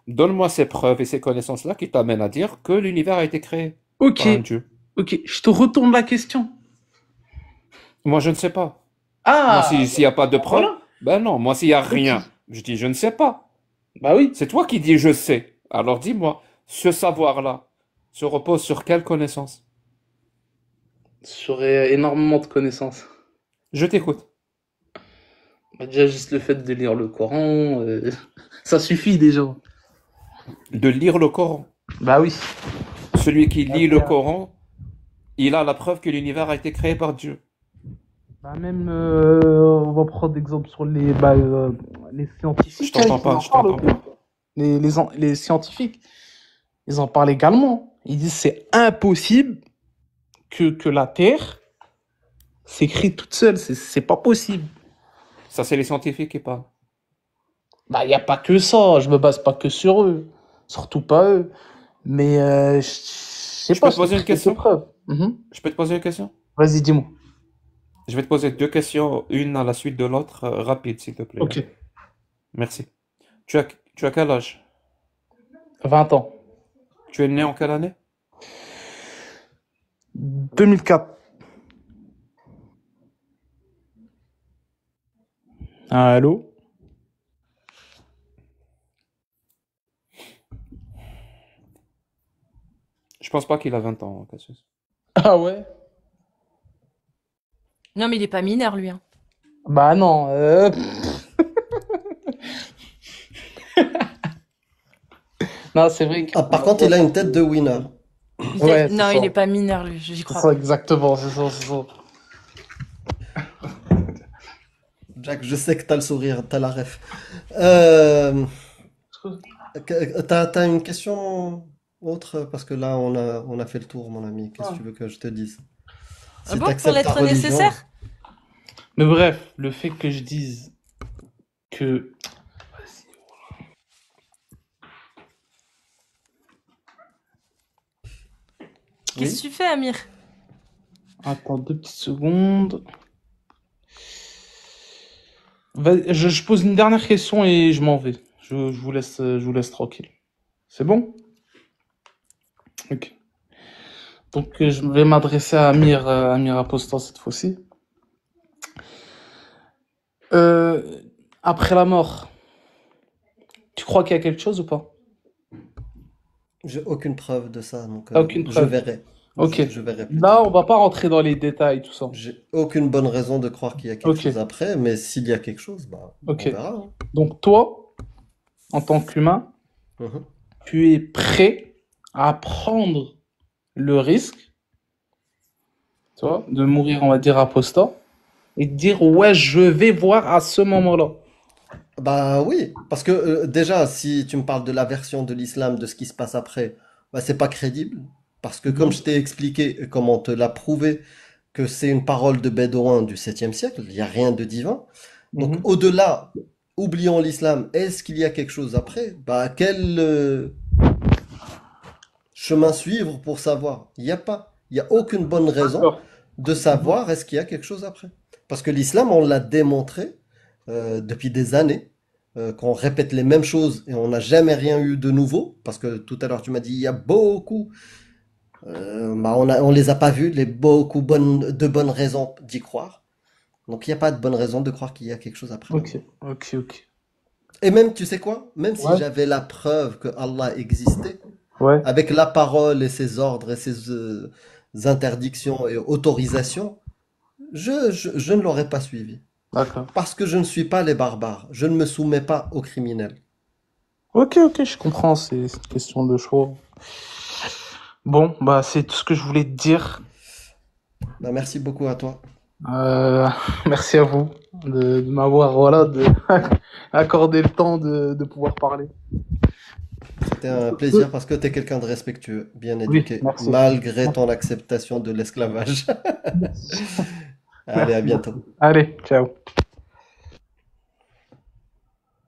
donne-moi ces preuves et ces connaissances-là qui t'amènent à dire que l'univers a été créé Ok, par un Dieu. ok, je te retourne la question. Moi, je ne sais pas. Moi, Ah, s'il n'y a pas de preuves, voilà. ben non. Moi, s'il n'y a Ok. rien, je dis je ne sais pas. Bah oui. C'est toi qui dis je sais. Alors dis-moi. Ce savoir-là se repose sur quelle connaissance? J'aurais énormément de connaissances. Je t'écoute. Bah, déjà, juste le fait de lire le Coran, ça suffit déjà. De lire le Coran. Bah oui. Celui qui lit le Coran, il a la preuve que l'univers a été créé par Dieu. Bah même, on va prendre l'exemple sur les scientifiques. Je t'entends Ils pas, en je parlent, t'entends pas. les scientifiques, ils en parlent également. Ils disent c'est impossible que la Terre s'écrit toute seule. C'est pas possible. Ça, c'est les scientifiques qui parlent. Bah, il n'y a pas que ça. Je me base pas que sur eux. Surtout pas eux. Mais je sais Je pas. peux te poser une question? Preuve. Je peux te poser une question? Vas-y, dis-moi. Je vais te poser deux questions, une à la suite de l'autre, rapide, s'il te plaît. Ok. Merci. Tu as quel âge? 20 ans. Tu es né en quelle année? 2004. Allô? Je pense pas qu'il a 20 ans, Cassius. Ah ouais? Non, mais il est pas mineur, lui. Hein. Bah non. Non, c'est vrai que... Ah, par contre, il a une tête de winner. Ouais, Non, c'est il ça. est pas mineur, lui. J'y C'est crois ça, pas. exactement. C'est ça, c'est ça. Jack, je sais que t'as le sourire, t'as la ref. T'as une question autre? Parce que là, on a fait le tour, mon ami. Qu'est-ce que tu veux que je te dise? Ah Si bon, pour t'acceptes ta l'être religion, nécessaire? Mais bref, le fait que je dise que... Qu'est-ce que tu fais, Amir? Attends 2 petites secondes. Je pose une dernière question et je m'en vais. Je vous laisse tranquille. C'est bon? Ok. Donc je vais m'adresser à Amir Apostat cette fois-ci. Après la mort, tu crois qu'il y a quelque chose ou pas? j'ai aucune preuve de ça, donc Aucune je preuve. verrai. Ok. Je verrai plus Là, tard. on va pas rentrer dans les détails, tout ça. J'ai aucune bonne raison de croire qu'il y a quelque Ok. chose après, mais s'il y a quelque chose, bah, on Ok. verra. Hein. Donc toi, en tant qu'humain, Mhm. tu es prêt à prendre le risque, tu vois, de mourir, on va dire, apostat, et de dire, ouais, je vais voir à ce moment-là. Bah oui, parce que déjà, si tu me parles de la version de l'islam, de ce qui se passe après, bah, c'est pas crédible. Parce que comme Mhm. je t'ai expliqué, et comme on te l'a prouvé, que c'est une parole de Bédouin du 7e siècle, il n'y a rien de divin. Donc Mhm. au-delà, oublions l'islam, est-ce qu'il y a quelque chose après? Bah quel chemin suivre pour savoir? Il n'y a pas. Il n'y a aucune bonne raison D'accord. de Mhm. savoir est-ce qu'il y a quelque chose après. Parce que l'islam, on l'a démontré depuis des années, qu'on répète les mêmes choses et on n'a jamais rien eu de nouveau. Parce que tout à l'heure, tu m'as dit, il y a beaucoup, bah, on les a pas vus, de bonnes raisons d'y croire. Donc il n'y a pas de bonne raison de croire qu'il y a quelque chose après la Ok, mort. ok, ok. Et même, tu sais quoi? Même si Ouais, j'avais la preuve que Allah existait, ouais, avec la parole et ses ordres et ses interdictions et autorisations, je ne l'aurais pas suivi. d'accord. Parce que je ne suis pas les barbares. Je ne me soumets pas aux criminels. Ok, ok, je comprends, c'est une question de choix. Bon, bah, c'est tout ce que je voulais te dire. Bah, merci beaucoup à toi. Euh, merci à vous de m'avoir, voilà, accordé le temps de pouvoir parler. C'était un plaisir parce que tu es quelqu'un de respectueux, bien Oui, éduqué, merci. malgré ton acceptation de l'esclavage. Merci. Allez, à Merci bientôt. beaucoup. Allez, ciao.